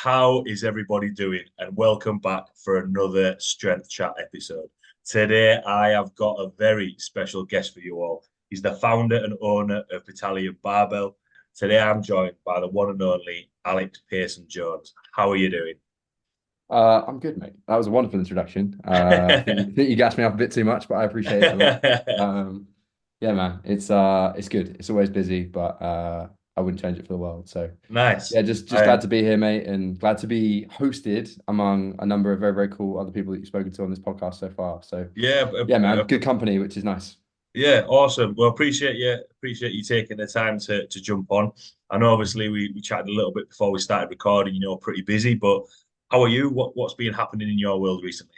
How is everybody doing? And welcome back for another Strength Chat episode. Today, I have got a very special guest for you all. He's the founder and owner of Battalion Barbell. Today, I'm joined by the one and only Alex Pearson-Jones. How are you doing? I'm good, mate. That was a wonderful introduction. I think you gassed me up a bit too much, but I appreciate it a lot. Yeah, man, it's good. It's always busy, but I wouldn't change it for the world. So Nice. yeah, just glad to be here, mate, and glad to be hosted among a number of very, very cool other people that you've spoken to on this podcast so far. So Yeah, yeah, man, good company, which is nice. yeah, awesome. Well, appreciate you taking the time to jump on. I know obviously we chatted a little bit before we started recording, pretty busy, but how are you? What's been happening in your world recently?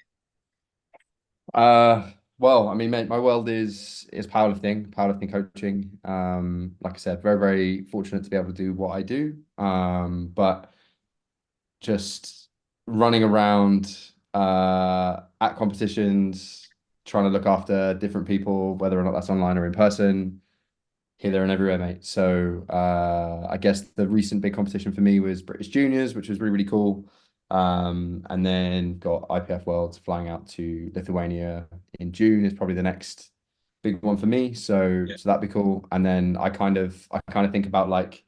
Well, I mean, mate, my world is powerlifting coaching. Like I said, very, very fortunate to be able to do what I do. But just running around at competitions, trying to look after different people, whether or not that's online or in person, here, there, and everywhere, mate. So I guess the recent big competition for me was British Juniors, which was really, really cool. And then got IPF Worlds flying out to Lithuania in June is probably the next big one for me. Yeah, So that'd be cool. And then I kind of think about like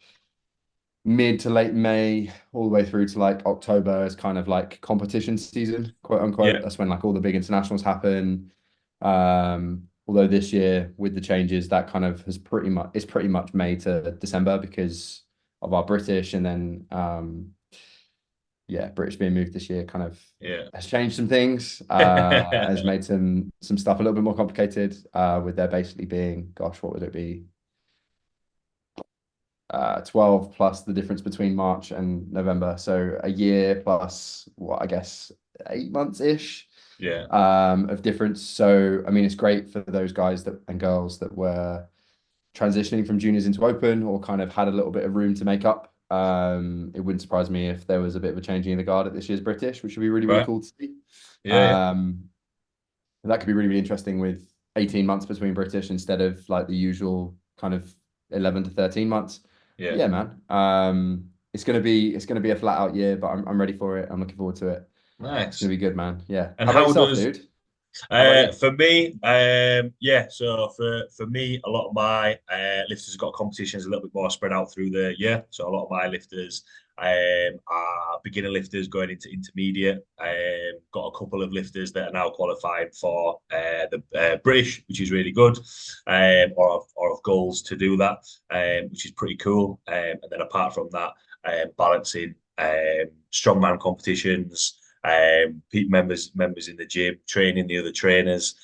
mid to late May, all the way through to like October is kind of like competition season, quote unquote. yeah, That's when like all the big internationals happen. Although this year with the changes, that kind of has pretty much May to December because of our British, and then yeah, British being moved this year kind of yeah. has changed some things, has made some stuff a little bit more complicated, with there basically being, gosh, what would it be? 12 plus the difference between March and November. So a year plus what I guess 8 months ish Yeah, of difference. So I mean, it's great for those guys that and girls that were transitioning from juniors into open or kind of had a little bit of room to make up. It wouldn't surprise me if there was a bit of a changing of the guard at this year's British, which would be really, really right. cool to see. Yeah, yeah, Um, that could be really, really interesting with 18 months between British instead of like the usual kind of 11 to 13 months. But yeah. yeah, man. It's gonna be a flat out year, but I'm ready for it. I'm looking forward to it. It's Nice. gonna be good, man. Yeah. And How about how yourself, does dude? How about you? for me, yeah, so for me, a lot of my lifters got competitions a little bit more spread out through the year. So a lot of my lifters are beginner lifters going into intermediate. Got a couple of lifters that are now qualifying for the British, which is really good, or have goals to do that, which is pretty cool. And then apart from that, balancing strongman competitions, members in the gym, training the other trainers.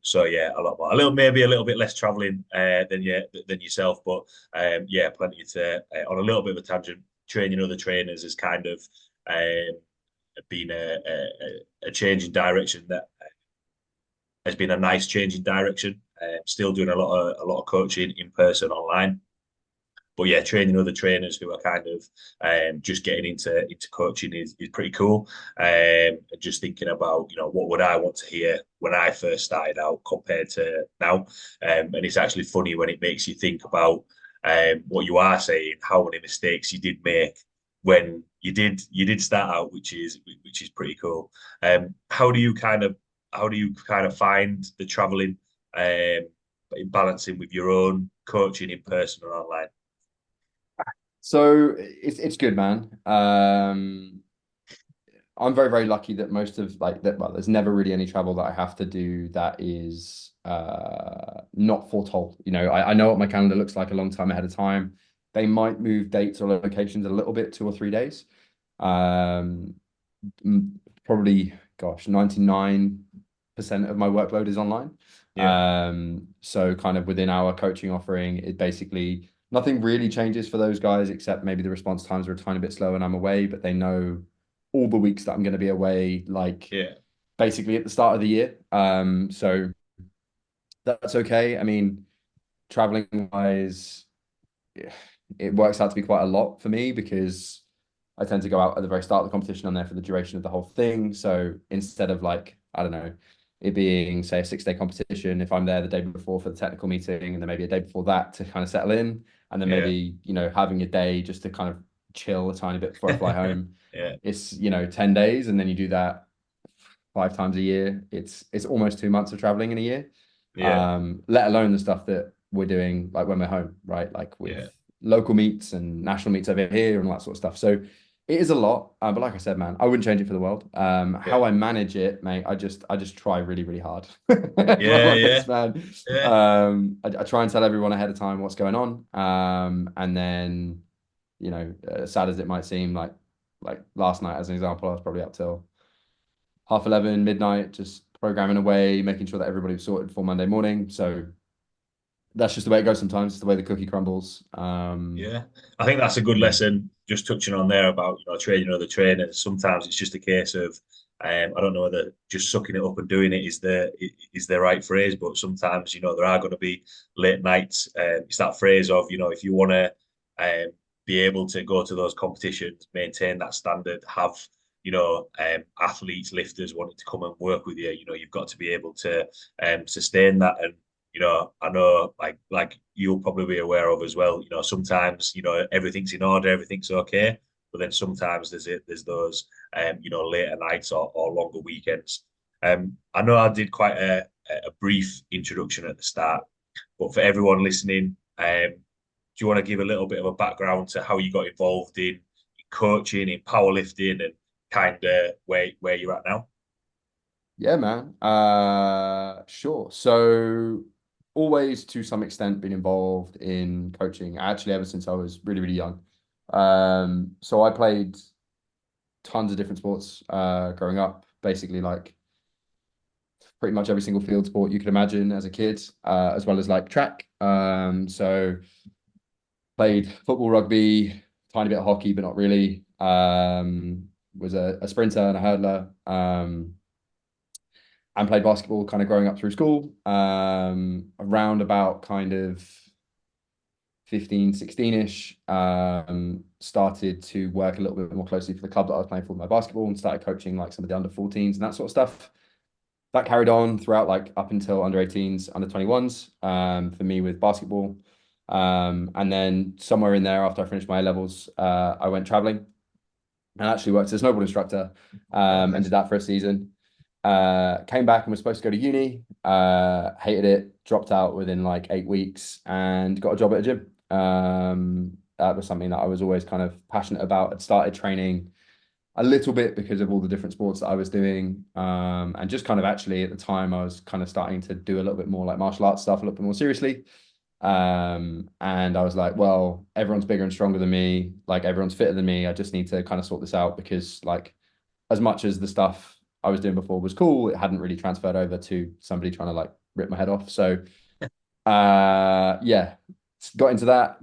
So yeah, a lot more, maybe a little bit less traveling than yourself, but yeah, plenty to on a little bit of a tangent. Training other trainers has kind of been a change in direction that has been a nice change in direction. Still doing a lot of coaching in person online, but yeah, training other trainers who are kind of just getting into coaching is pretty cool. And just thinking about what would I want to hear when I first started out compared to now, and it's actually funny when it makes you think about what you are saying, how many mistakes you did make when you did start out, which is pretty cool. How do you kind of find the traveling, balancing with your own coaching in person or online? So it's good, man. I'm very, very lucky that most of like that, well, there's never really any travel that I have to do that is not foretold. I know what my calendar looks like a long time ahead of time. They might move dates or locations a little bit, 2 or 3 days. Um, Probably, gosh, 99% of my workload is online. Yeah. So kind of within our coaching offering, it basically nothing really changes for those guys except maybe the response times are a tiny bit slow and I'm away, but they know all the weeks that I'm going to be away, like Yeah, basically at the start of the year. So that's okay. I mean, traveling wise, it works out to be quite a lot for me because I tend to go out at the very start of the competition. I'm there for the duration of the whole thing. So instead of like, I don't know, it being say a 6 day competition, if I'm there the day before for the technical meeting and then maybe a day before that to kind of settle in, and then yeah, maybe, having a day just to kind of chill a tiny bit before I fly home. Yeah, It's, 10 days, and then you do that 5 times a year. It's almost 2 months of traveling in a year. yeah, Let alone the stuff that we're doing like when we're home, right? Like with yeah, local meets and national meets over here and all that sort of stuff. So it is a lot. But like I said, man, I wouldn't change it for the world. yeah, How I manage it, mate, I just try really, really hard. If I'm yeah, yeah, honest, man. yeah, I try and tell everyone ahead of time what's going on. And then, as sad as it might seem, like last night as an example, I was probably up till 11:30, midnight, just programming away, making sure that everybody was sorted for Monday morning. So that's just the way it goes sometimes. It's the way the cookie crumbles. yeah. I think that's a good Yeah. lesson. Just touching on there about training other trainers. Sometimes it's just a case of I don't know whether just sucking it up and doing it is the right phrase, but sometimes there are going to be late nights. It's that phrase of if you want to be able to go to those competitions, maintain that standard, have athletes, lifters wanting to come and work with you. You've got to be able to sustain that. And I know like you'll probably be aware of as well. Sometimes everything's in order, everything's okay, but then sometimes there's those later nights or longer weekends. I know I did quite a brief introduction at the start, but for everyone listening, do you want to give a little bit of a background to how you got involved in coaching, in powerlifting, and kind of where you're at now? Yeah, man. Sure. So always to some extent been involved in coaching, actually ever since I was really, really young. So I played tons of different sports growing up, basically like pretty much every single field sport you could imagine as a kid, as well as like track. So played football, rugby, tiny bit of hockey, but not really. Was a sprinter and a hurdler. And played basketball kind of growing up through school. Around about kind of 15, 16-ish, started to work a little bit more closely for the club that I was playing for with my basketball, and started coaching like some of the under 14s and that sort of stuff. That carried on throughout like up until under 18s, under 21s, for me with basketball. And then somewhere in there after I finished my A levels, I went traveling and actually worked as a snowboard instructor, Oh, and nice. did that for a season. Came back and was supposed to go to uni. Hated it, dropped out within like 8 weeks, and got a job at a gym. That was something that I was always kind of passionate about. I'd started training a little bit because of all the different sports that I was doing, and just kind of actually at the time I was kind of starting to do a little bit more like martial arts stuff a little bit more seriously. And I was like, well, everyone's bigger and stronger than me, like everyone's fitter than me. I just need to kind of sort this out, because like as much as the stuff I was doing before was cool, it hadn't really transferred over to somebody trying to like rip my head off. So yeah, got into that,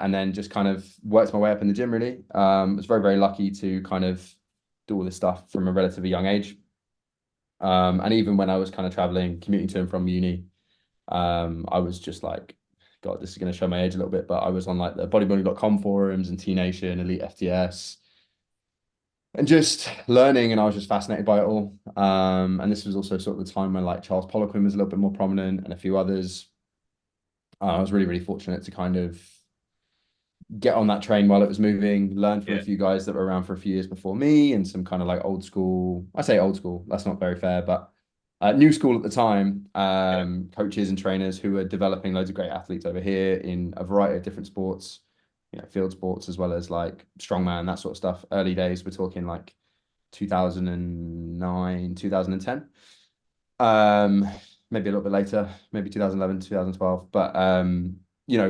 and then just kind of worked my way up in the gym really. Was very, very lucky to kind of do all this stuff from a relatively young age. And even when I was kind of traveling, commuting to and from uni, I was just like, God, this is going to show my age a little bit, but I was on like the bodybuilding.com forums and T Nation, Elite FTS, and just learning, and I was just fascinated by it all. And this was also sort of the time when like Charles Poliquin was a little bit more prominent, and a few others. I was really, really fortunate to kind of get on that train while it was moving, learn from a Yeah, few guys that were around for a few years before me, and some kind of like old school. I say old school, that's not very fair, but new school at the time, yeah, coaches and trainers who were developing loads of great athletes over here in a variety of different sports, field sports as well as like strongman, that sort of stuff. Early days, we're talking like 2009, 2010. Maybe a little bit later, maybe 2011, 2012, but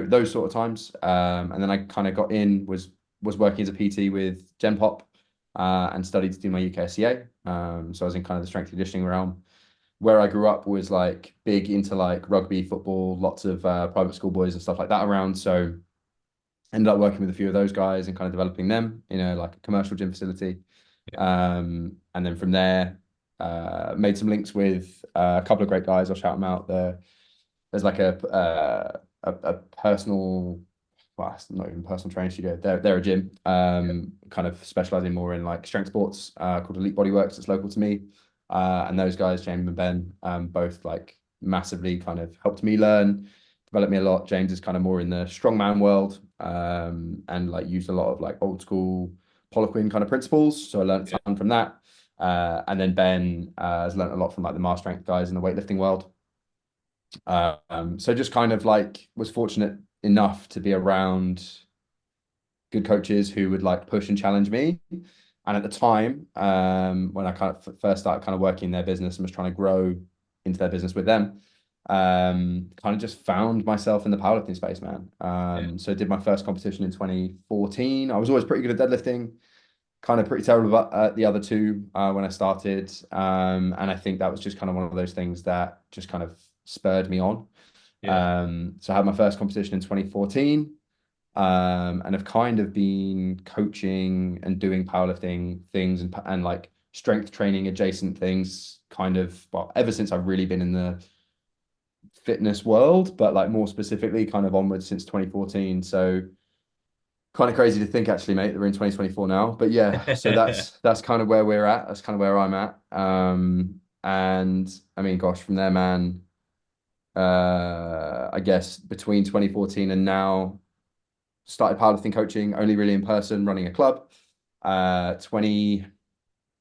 those sort of times. And then I kind of got in, was working as a PT with Gen Pop, and studied to do my UKSCA. So I was in kind of the strength and conditioning realm. Where I grew up was like big into like rugby, football, lots of private school boys and stuff like that around. So ended up working with a few of those guys and kind of developing them in a like a commercial gym facility. yeah, And then from there, made some links with a couple of great guys. I'll shout them out. There's like a personal, well, it's not even personal training studio. They're a gym, kind of specializing more in like strength sports, called Elite Bodyworks. It's local to me. And those guys, James and Ben, both like massively kind of helped me learn. developed me a lot. James is kind of more in the strongman world, and like used a lot of like old school Poliquin kind of principles. So I learned a Yeah. ton from that. And then Ben has learned a lot from like the mass strength guys in the weightlifting world. So just kind of like was fortunate enough to be around good coaches who would like push and challenge me. And at the time, when I kind of first started kind of working in their business and was trying to grow into their business with them, kind of just found myself in the powerlifting space, man. Yeah. So I did my first competition in 2014. I was always pretty good at deadlifting, kind of pretty terrible at the other two when I started. And I think that was just kind of one of those things that just kind of spurred me on. Yeah. So I had my first competition in 2014, and have kind of been coaching and doing powerlifting things and like strength training adjacent things kind of, well, ever since I've really been in the fitness world, but like more specifically kind of onwards since 2014. So kind of crazy to think actually, mate, that we're in 2024 now. But yeah, so that's kind of where we're at. That's kind of where I'm at. And I mean, gosh, from there, man, I guess between 2014 and now, started powerlifting coaching only really in person, running a club. 20, I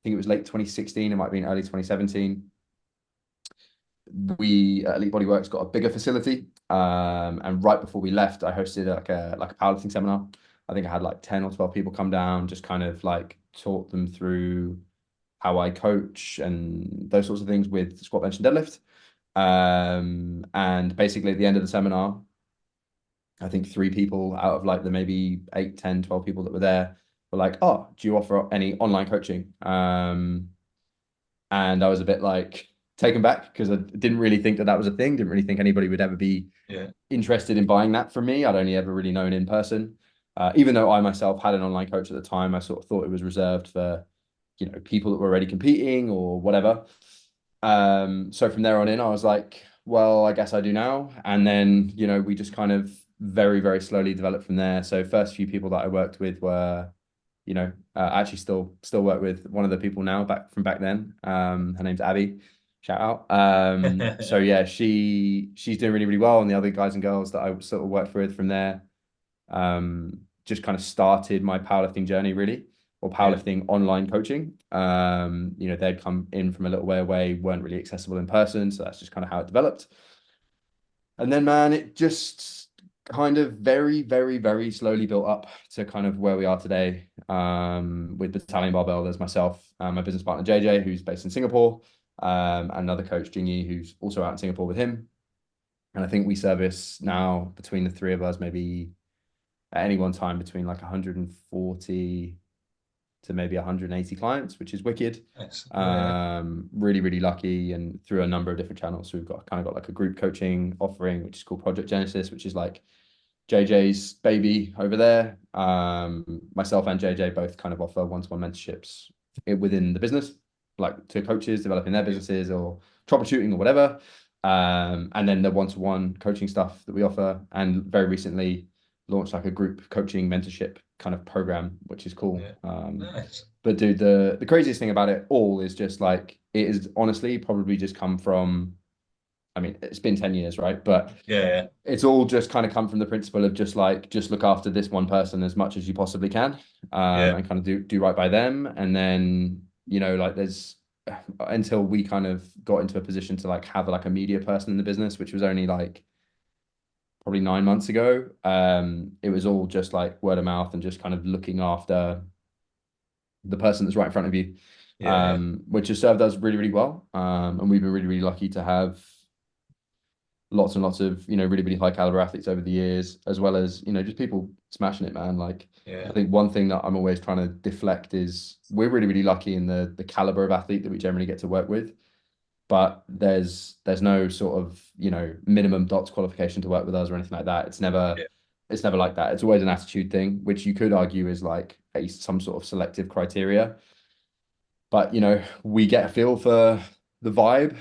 think it was late 2016, it might have been early 2017. We at Elite Bodyworks got a bigger facility, and right before we left, I hosted like a powerlifting seminar. I think I had like 10 or 12 people come down, just kind of like taught them through how I coach and those sorts of things with squat, bench, and deadlift. And basically at the end of the seminar, I think 3 people out of like the maybe 8, 10, 12 people that were there were like, oh, do you offer any online coaching? And I was a bit like taken back because I didn't really think that that was a thing. Didn't really think anybody would ever be Yeah. interested in buying that from me. I'd only ever really known in person. Even though I myself had an online coach at the time, I sort of thought it was reserved for, people that were already competing or whatever. So from there on in, I was like, well, I guess I do now. And then, we just kind of very, very slowly developed from there. So first few people that I worked with were, actually still work with one of the people now back then. Her name's Abby. Shout out. So yeah, she's doing really, really well. And the other guys and girls that I sort of worked with from there, just kind of started my powerlifting journey really, or Yeah. powerlifting online coaching. They'd come in from a little way away, weren't really accessible in person. So that's just kind of how it developed. And then, man, it just kind of very, very, very slowly built up to kind of where we are today. With Battalion Barbell, there's myself, my business partner JJ, who's based in Singapore, and another coach Jingyi, who's also out in Singapore with him. And I think we service now between the three of us, maybe at any one time between like 140 to maybe 180 clients, which is wicked. Nice. Yeah. Really, really lucky, and through a number of different channels. So we've got like a group coaching offering, which is called Project Genesis, which is like JJ's baby over there. Myself and JJ both kind of offer one-to-one mentorships within the business, like to coaches developing their businesses or troubleshooting or whatever. And then the one-to-one coaching stuff that we offer, and very recently launched like a group coaching mentorship kind of program, which is cool. Yeah. Nice. But dude, the craziest thing about it all is just like it is honestly probably just come from. I mean, it's been 10 years, right? But Yeah. it's all just kind of come from the principle of just look after this one person as much as you possibly can, Yeah. and kind of do right by them. And then, like there's until we kind of got into a position to like have like a media person in the business, which was only like probably 9 months ago. It was all just like word of mouth and just kind of looking after the person that's right in front of you, Yeah. Yeah. which has served us really, really well. And we've been really, really lucky to have lots and lots of, really, really high caliber athletes over the years, as well as, just people smashing it, man. Like, Yeah. I think one thing that I'm always trying to deflect is we're really, really lucky in the caliber of athlete that we generally get to work with. But there's no sort of, minimum DOTS qualification to work with us or anything like that. Yeah. It's never like that. It's always an attitude thing, which you could argue is like some sort of selective criteria. But we get a feel for the vibe,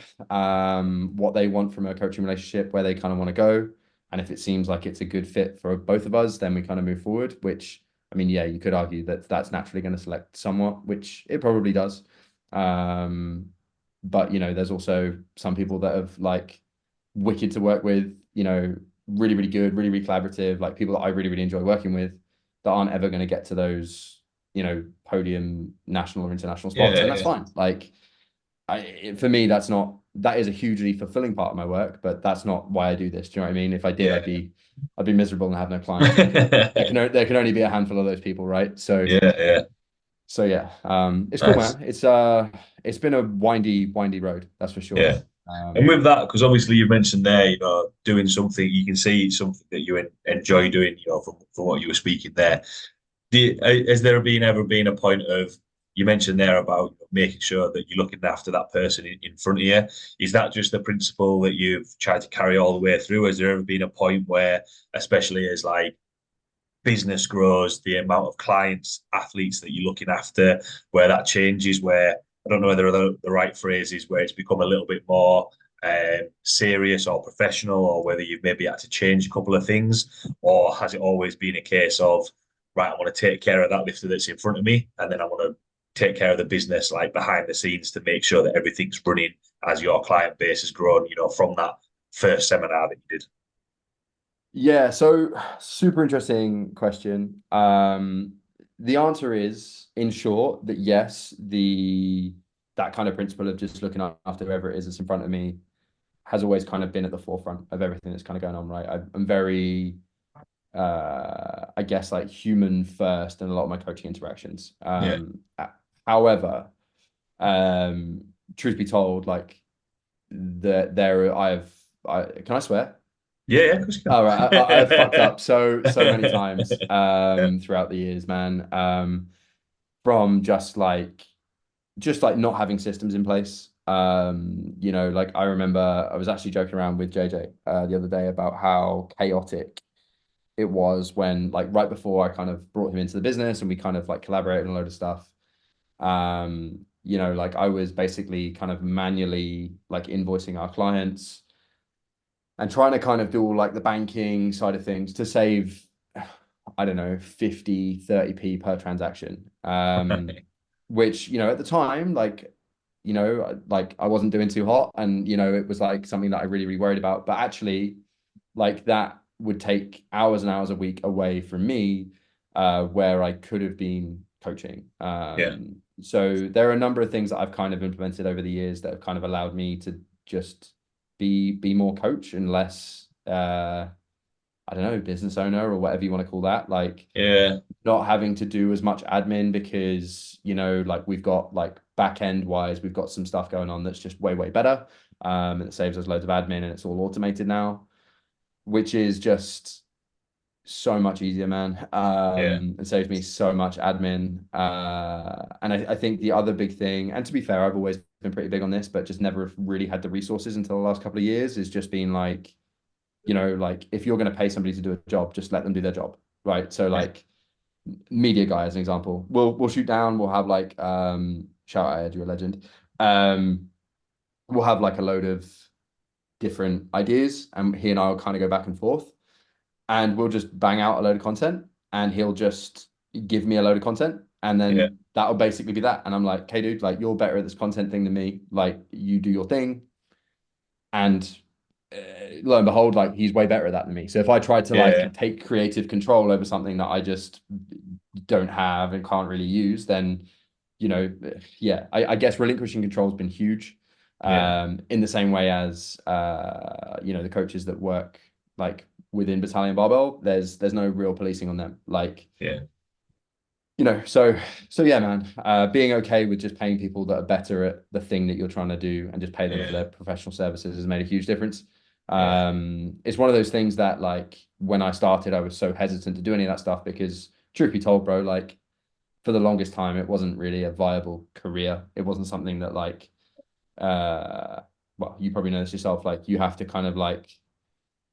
what they want from a coaching relationship, where they kind of want to go. And if it seems like it's a good fit for both of us, then we kind of move forward, which, I mean, yeah, you could argue that that's naturally going to select somewhat, which it probably does. But there's also some people that have like wicked to work with, really, really good, really, really collaborative, like people that I really, really enjoy working with that aren't ever going to get to those, podium national or international spots. Yeah, And that's yeah, fine. Like for me, that is a hugely fulfilling part of my work, but that's not why I do this. Do you know what I mean? If I did, yeah. I'd be miserable and have no clients because there can only be a handful of those people, right? Yeah, yeah. So yeah, it's cool, Nice. man. It's been a windy road, that's for sure. Yeah. And with that, because obviously you mentioned there, doing something, you can see it's something that you enjoy doing, from what you were speaking there. Has there ever been a point of, you mentioned there about making sure that you're looking after that person in front of you? Is that just the principle that you've tried to carry all the way through? Has there ever been a point where, especially as like business grows, the amount of clients, athletes that you're looking after, where that changes, where I don't know whether the right phrase is, where it's become a little bit more serious or professional, or whether you've maybe had to change a couple of things, or has it always been a case of, right, I want to take care of that lifter that's in front of me, and then I want to take care of the business like behind the scenes to make sure that everything's running as your client base has grown, from that first seminar that you did. Yeah, so super interesting question. The answer is, in short, that yes, the that kind of principle of just looking after whoever it is that's in front of me has always kind of been at the forefront of everything that's kind of going on, right? I'm very, I guess, like human first in a lot of my coaching interactions. Yeah. However, um, truth be told, like can I swear? Yeah, yeah, of course you All right, I've fucked up so many times can. Yeah, throughout the years, man. From just like not having systems in place. Like I remember I was actually joking around with JJ the other day about how chaotic it was when, like, right before I kind of brought him into the business and we kind of like collaborated on a load of stuff. Like I was basically kind of manually like invoicing our clients and trying to kind of do all like the banking side of things to save, I don't know, 50, 30p per transaction. right. Which, at the time, like I wasn't doing too hot, and it was like something that I really, really worried about. But actually, like that would take hours and hours a week away from me, where I could have been coaching. Yeah, So there are a number of things that I've kind of implemented over the years that have kind of allowed me to just be more coach and less I don't know, business owner or whatever you want to call that. Like yeah, not having to do as much admin because, like we've got like back end wise, we've got some stuff going on that's just way, way better. And it saves us loads of admin and it's all automated now, which is just so much easier, man. yeah, It saves me so much admin. And I think the other big thing, and to be fair, I've always been pretty big on this, but just never really had the resources until the last couple of years, is just being like, like if you're going to pay somebody to do a job, just let them do their job. Right. So yeah, like media guy as an example, we'll shoot down, we'll have like shout out Ed, you're a legend. Um we'll have like a load of different ideas and he and I will kind of go back and forth and we'll just bang out a load of content and he'll just give me a load of content and yeah, then that'll basically be that. And I'm like, hey dude, like you're better at this content thing than me. Like you do your thing. And lo and behold, like he's way better at that than me. So if I tried to yeah, like take creative control over something that I just don't have and can't really use, then yeah, I guess relinquishing control has been huge. yeah, In the same way as the coaches that work like within Battalion Barbell, there's no real policing on them. Like yeah, so yeah, man. Being okay with just paying people that are better at the thing that you're trying to do and just pay them for yeah, their professional services has made a huge difference. yeah, It's one of those things that like when I started, I was so hesitant to do any of that stuff because truth be told, bro, like for the longest time, it wasn't really a viable career. It wasn't something that like, uh, well, you probably know this yourself. Like you have to kind of like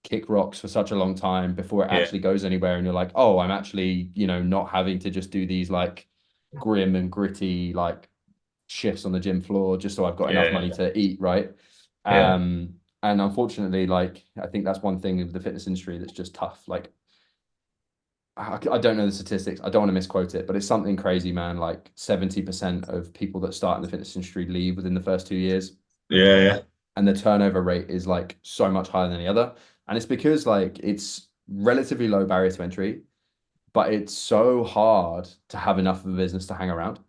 kick rocks for such a long time before it yeah, actually goes anywhere and you're like, oh, I'm actually not having to just do these like grim and gritty like shifts on the gym floor just so I've got enough money yeah, to eat, right? yeah, And unfortunately, like I think that's one thing of the fitness industry that's just tough. Like I don't know the statistics, I don't want to misquote it, but it's something crazy, man. Like 70% of people that start in the fitness industry leave within the first 2 years, yeah, and the turnover rate is like so much higher than the other. And it's because like it's relatively low barrier to entry, but it's so hard to have enough of a business to hang around.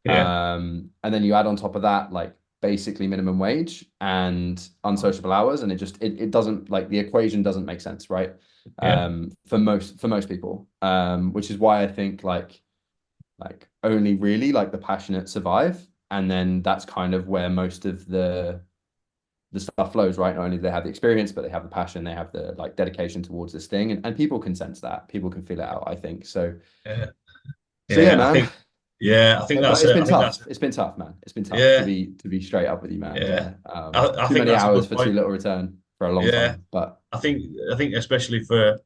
Yeah. And then you add on top of that, like basically minimum wage and unsociable hours, and it doesn't, like, the equation doesn't make sense, right? Yeah. For most people. Which is why I think like only really like the passionate survive. And then that's kind of where most of the stuff flows, right? Not only do they have the experience, but they have the passion, they have the like dedication towards this thing, and people can sense that, people can feel it out, I think. So Yeah. so yeah, Yeah. I man. think. Yeah. I think But that's it's it. been I think that's tough. it. It's been tough, man. It's been tough Yeah. to be straight up with you, man. Yeah. Yeah. I Too think many that's a hours good for too point. little return for a long Yeah. time. But I think especially for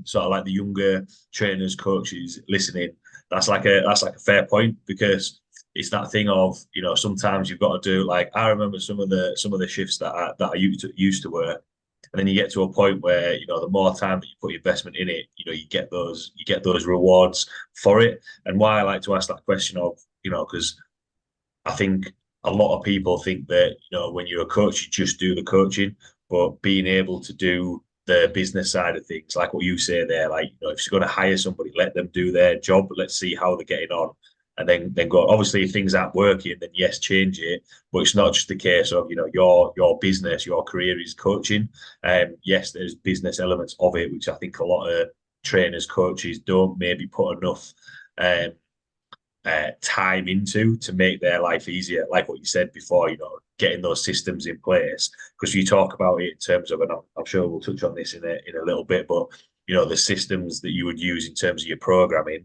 sort of like the younger trainers, coaches listening, that's like a fair point because it's that thing of sometimes you've got to do like I remember some of the shifts that I used to work, and then you get to a point where the more time that you put investment in it, you get those rewards for it. And why I like to ask that question of because I think a lot of people think that when you're a coach, you just do the coaching, but being able to do the business side of things, like what you say there, like if you're going to hire somebody, let them do their job. Let's see how they're getting on, and then go. Obviously, if things aren't working, then yes, change it. But it's not just the case of your business, your career is coaching. Yes, there's business elements of it, which I think a lot of trainers, coaches don't maybe put enough. Um, time into to make their life easier. Like what you said before, getting those systems in place. Because you talk about it in terms of, and I'm sure we'll touch on this in a little bit, but the systems that you would use in terms of your programming,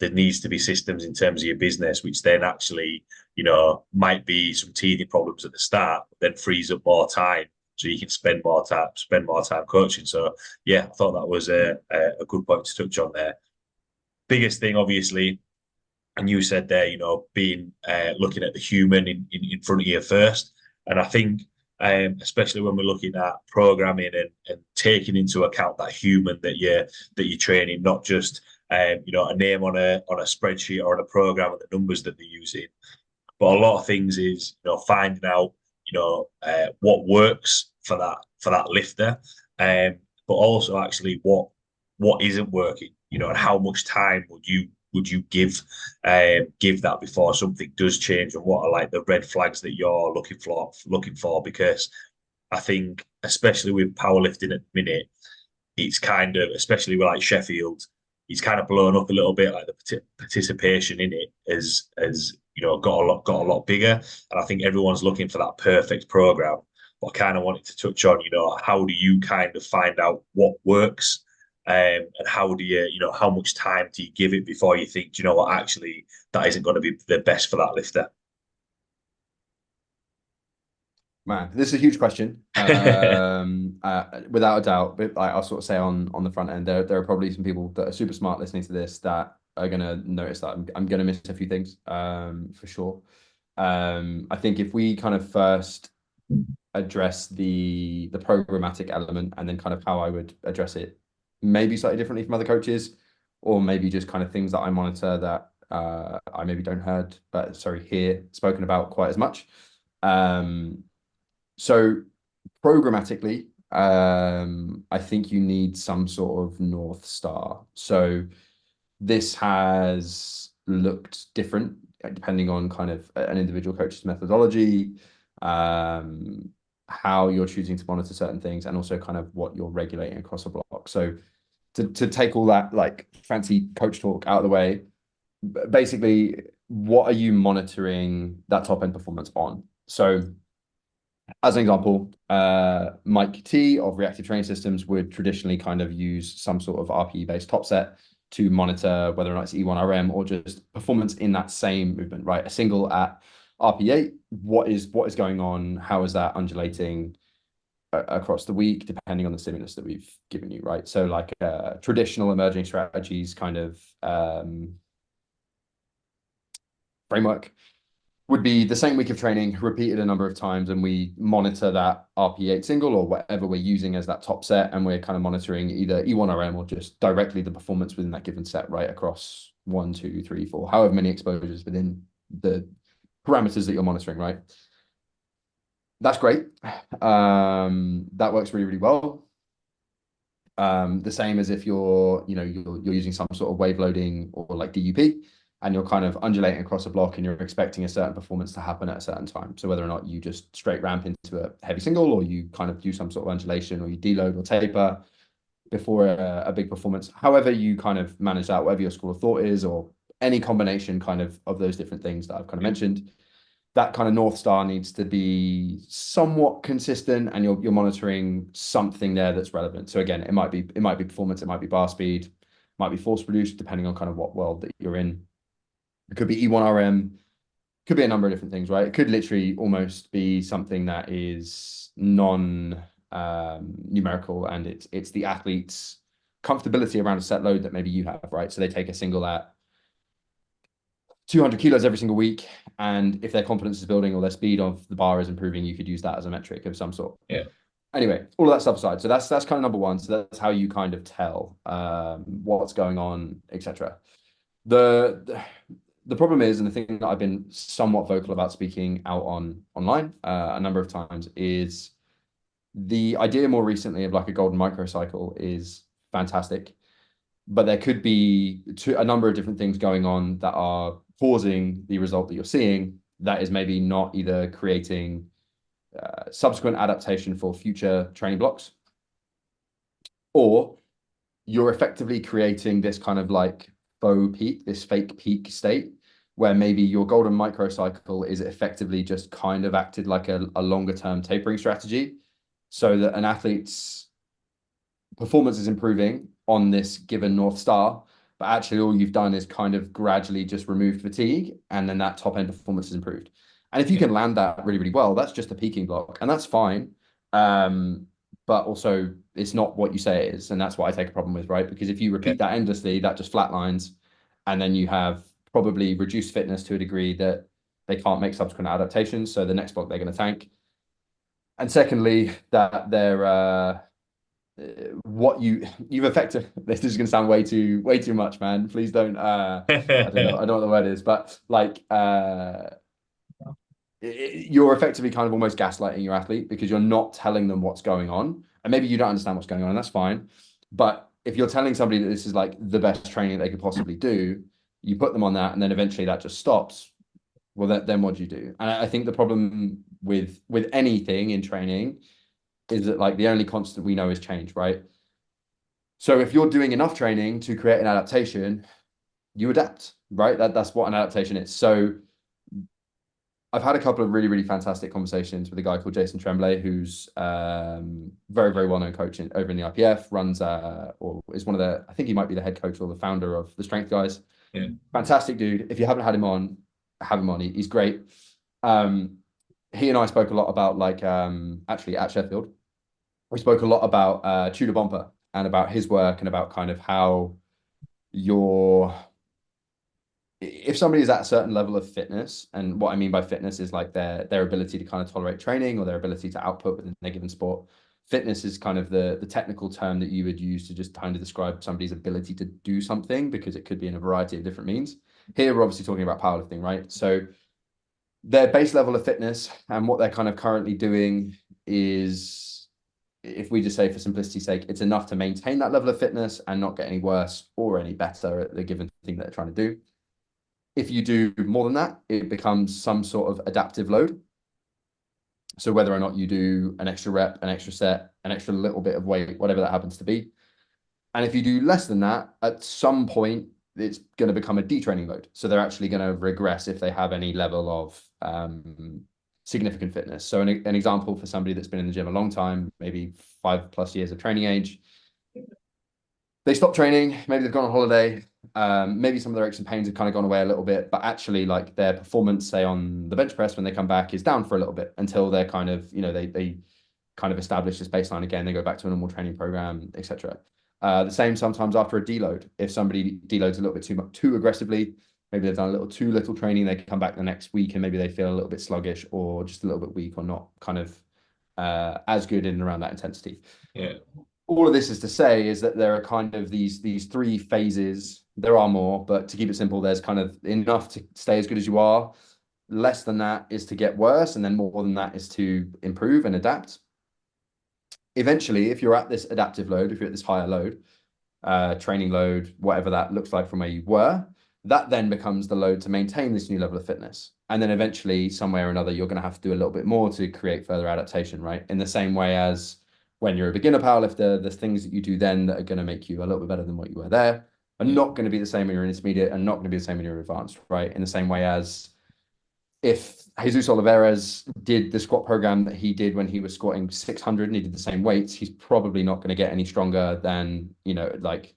there needs to be systems in terms of your business, which then actually, might be some teething problems at the start, but then frees up more time so you can spend more time coaching. So yeah, I thought that was a good point to touch on there. Biggest thing, obviously, and you said there, being looking at the human in front of you first. And I think, especially when we're looking at programming and taking into account that human that you're training, not just a name on a spreadsheet or on a program and the numbers that they're using, but a lot of things is finding out what works for that lifter, but also actually what isn't working, and how much time would you give that before something does change, and what are like the red flags that you're looking for because I think especially with powerlifting at the minute, it's kind of, especially with like Sheffield, he's kind of blown up a little bit. Like the participation in it has got a lot bigger, and I think everyone's looking for that perfect program. But I kind of wanted to touch on, how do you kind of find out what works, and how do how much time do you give it before you think, do you know what, actually that isn't going to be the best for that lifter. man, this is a huge question. Without a doubt, but I'll sort of say on the front end, there are probably some people that are super smart listening to this that are gonna notice that I'm gonna miss a few things, for sure. I think if we kind of first address the programmatic element, and then kind of how I would address it, maybe slightly differently from other coaches, or maybe just kind of things that I monitor that I maybe don't hear spoken about quite as much. Um, so programmatically, I think you need some sort of North Star. So this has looked different depending on kind of an individual coach's methodology, um, how you're choosing to monitor certain things, and also kind of what you're regulating across a block. So to take all that like fancy coach talk out of the way, basically, what are you monitoring that top end performance on? So as an example, Mike T of Reactive Training Systems would traditionally kind of use some sort of RPE-based top set to monitor whether or not it's E1RM or just performance in that same movement, right? A single at RP8, what is going on? How is that undulating across the week, depending on the stimulus that we've given you, right? So like traditional emerging strategies kind of framework would be the same week of training repeated a number of times, and we monitor that RP8 single or whatever we're using as that top set, and we're kind of monitoring either E1RM or just directly the performance within that given set, right, across 1, 2, 3, 4, however many exposures within the parameters that you're monitoring, right? That's great. That works really, really well. The same as if you're using some sort of wave loading or like DUP, and you're kind of undulating across a block and you're expecting a certain performance to happen at a certain time. So whether or not you just straight ramp into a heavy single, or you kind of do some sort of undulation, or you deload or taper before a big performance, however you kind of manage that, whatever your school of thought is, or any combination kind of those different things that I've kind of mentioned, that kind of North Star needs to be somewhat consistent, and you're monitoring something there that's relevant. So again, it might be performance, it might be bar speed, it might be force produced, depending on kind of what world that you're in. It could be E1RM, could be a number of different things, right? It could literally almost be something that is non numerical, and it's the athlete's comfortability around a set load that maybe you have, right? So they take a single at 200 kilos every single week, and if their confidence is building or their speed of the bar is improving, you could use that as a metric of some sort. Yeah. Anyway, all of that stuff aside, so that's kind of number one. So that's how you kind of tell what's going on, etc. The problem is, and the thing that I've been somewhat vocal about speaking out online a number of times, is the idea more recently of like a golden microcycle is fantastic, but there could be a number of different things going on that are causing the result that you're seeing, that is maybe not either creating subsequent adaptation for future training blocks, or you're effectively creating this kind of like faux peak, this fake peak state, where maybe your golden microcycle is effectively just kind of acted like a longer term tapering strategy, so that an athlete's performance is improving on this given North Star, but actually all you've done is kind of gradually just removed fatigue, and then that top end performance is improved. And if you can land that really, really well, that's just a peaking block, and that's fine. But also it's not what you say it is. And that's what I take a problem with, right? Because if you repeat that endlessly, that just flatlines, and then you have probably reduced fitness to a degree that they can't make subsequent adaptations. So the next block they're going to tank. And secondly, that they're what you've affected. This is going to sound way too much, man. Please don't. I don't know. I don't know what the word is, but like you're effectively kind of almost gaslighting your athlete, because you're not telling them what's going on, and maybe you don't understand what's going on, and that's fine. But if you're telling somebody that this is like the best training they could possibly do, you put them on that, and then eventually that just stops. Well, then what do you do? And I think the problem with anything in training is that like the only constant we know is change, right? So if you're doing enough training to create an adaptation, you adapt, right? That's what an adaptation is. So I've had a couple of really, really fantastic conversations with a guy called Jason Tremblay, who's very, very well-known coach over in the IPF, runs or is one of the, I think he might be the head coach or the founder of the Strength Guys. Yeah. Fantastic dude. If you haven't had him on, have him on. He's great. He and I spoke a lot about like actually at Sheffield, we spoke a lot about Tudor Bomper and about his work, and about kind of how if somebody is at a certain level of fitness, and what I mean by fitness is like their ability to kind of tolerate training, or their ability to output within their given sport. Fitness is kind of the technical term that you would use to just kind of describe somebody's ability to do something, because it could be in a variety of different means. Here we're obviously talking about powerlifting, right? So their base level of fitness and what they're kind of currently doing is, if we just say for simplicity's sake, it's enough to maintain that level of fitness and not get any worse or any better at the given thing that they're trying to do. If you do more than that, it becomes some sort of adaptive load. So whether or not you do an extra rep, an extra set, an extra little bit of weight, whatever that happens to be. And if you do less than that, at some point, it's going to become a detraining load. So they're actually going to regress if they have any level of significant fitness. So an example for somebody that's been in the gym a long time, maybe 5+ years of training age, they stop training, maybe they've gone on holiday, maybe some of their aches and pains have kind of gone away a little bit, but actually like their performance, say on the bench press when they come back, is down for a little bit until they're kind of, they kind of establish this baseline again, they go back to a normal training program, etc. The same sometimes after a deload. If somebody deloads a little bit too aggressively, maybe they've done a little too little training, they can come back the next week and maybe they feel a little bit sluggish or just a little bit weak, or not kind of as good in and around that intensity. Yeah. All of this is to say is that there are kind of these three phases. There are more, but to keep it simple, there's kind of enough to stay as good as you are. Less than that is to get worse, and then more than that is to improve and adapt. eventually, if you're at this adaptive load, if you're at this higher load, training load, whatever that looks like from where you were, that then becomes the load to maintain this new level of fitness. And then eventually, somewhere or another, you're going to have to do a little bit more to create further adaptation, right? In the same way as when you're a beginner powerlifter, there's things that you do then that are going to make you a little bit better than what you were there, are Yeah. not going to be the same when you're intermediate and not going to be the same when you're advanced, right? In the same way as if Jesus Oliveras did the squat program that he did when he was squatting 600 and he did the same weights, he's probably not going to get any stronger than, like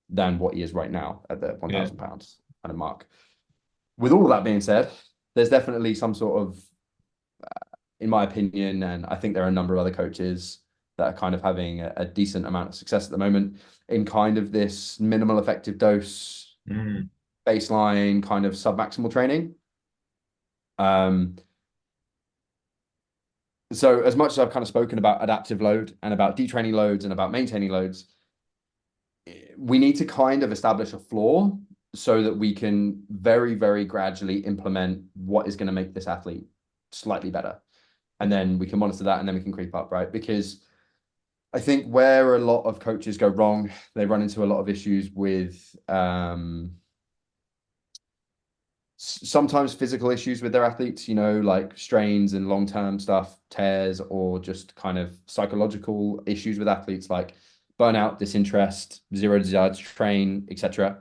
than what he is right now at the Yeah. 1,000 pounds kind of mark. With all of that being said, there's definitely some sort of, in my opinion, and I think there are a number of other coaches that are kind of having a decent amount of success at the moment in kind of this minimal effective dose Mm. baseline kind of submaximal training. So as much as I've kind of spoken about adaptive load and about detraining loads and about maintaining loads, we need to kind of establish a floor so that we can very, very gradually implement what is going to make this athlete slightly better. And then we can monitor that and then we can creep up, right? Because I think where a lot of coaches go wrong, they run into a lot of issues with sometimes physical issues with their athletes, like strains and long-term stuff, tears, or just kind of psychological issues with athletes like burnout, disinterest, zero desire to train, etc.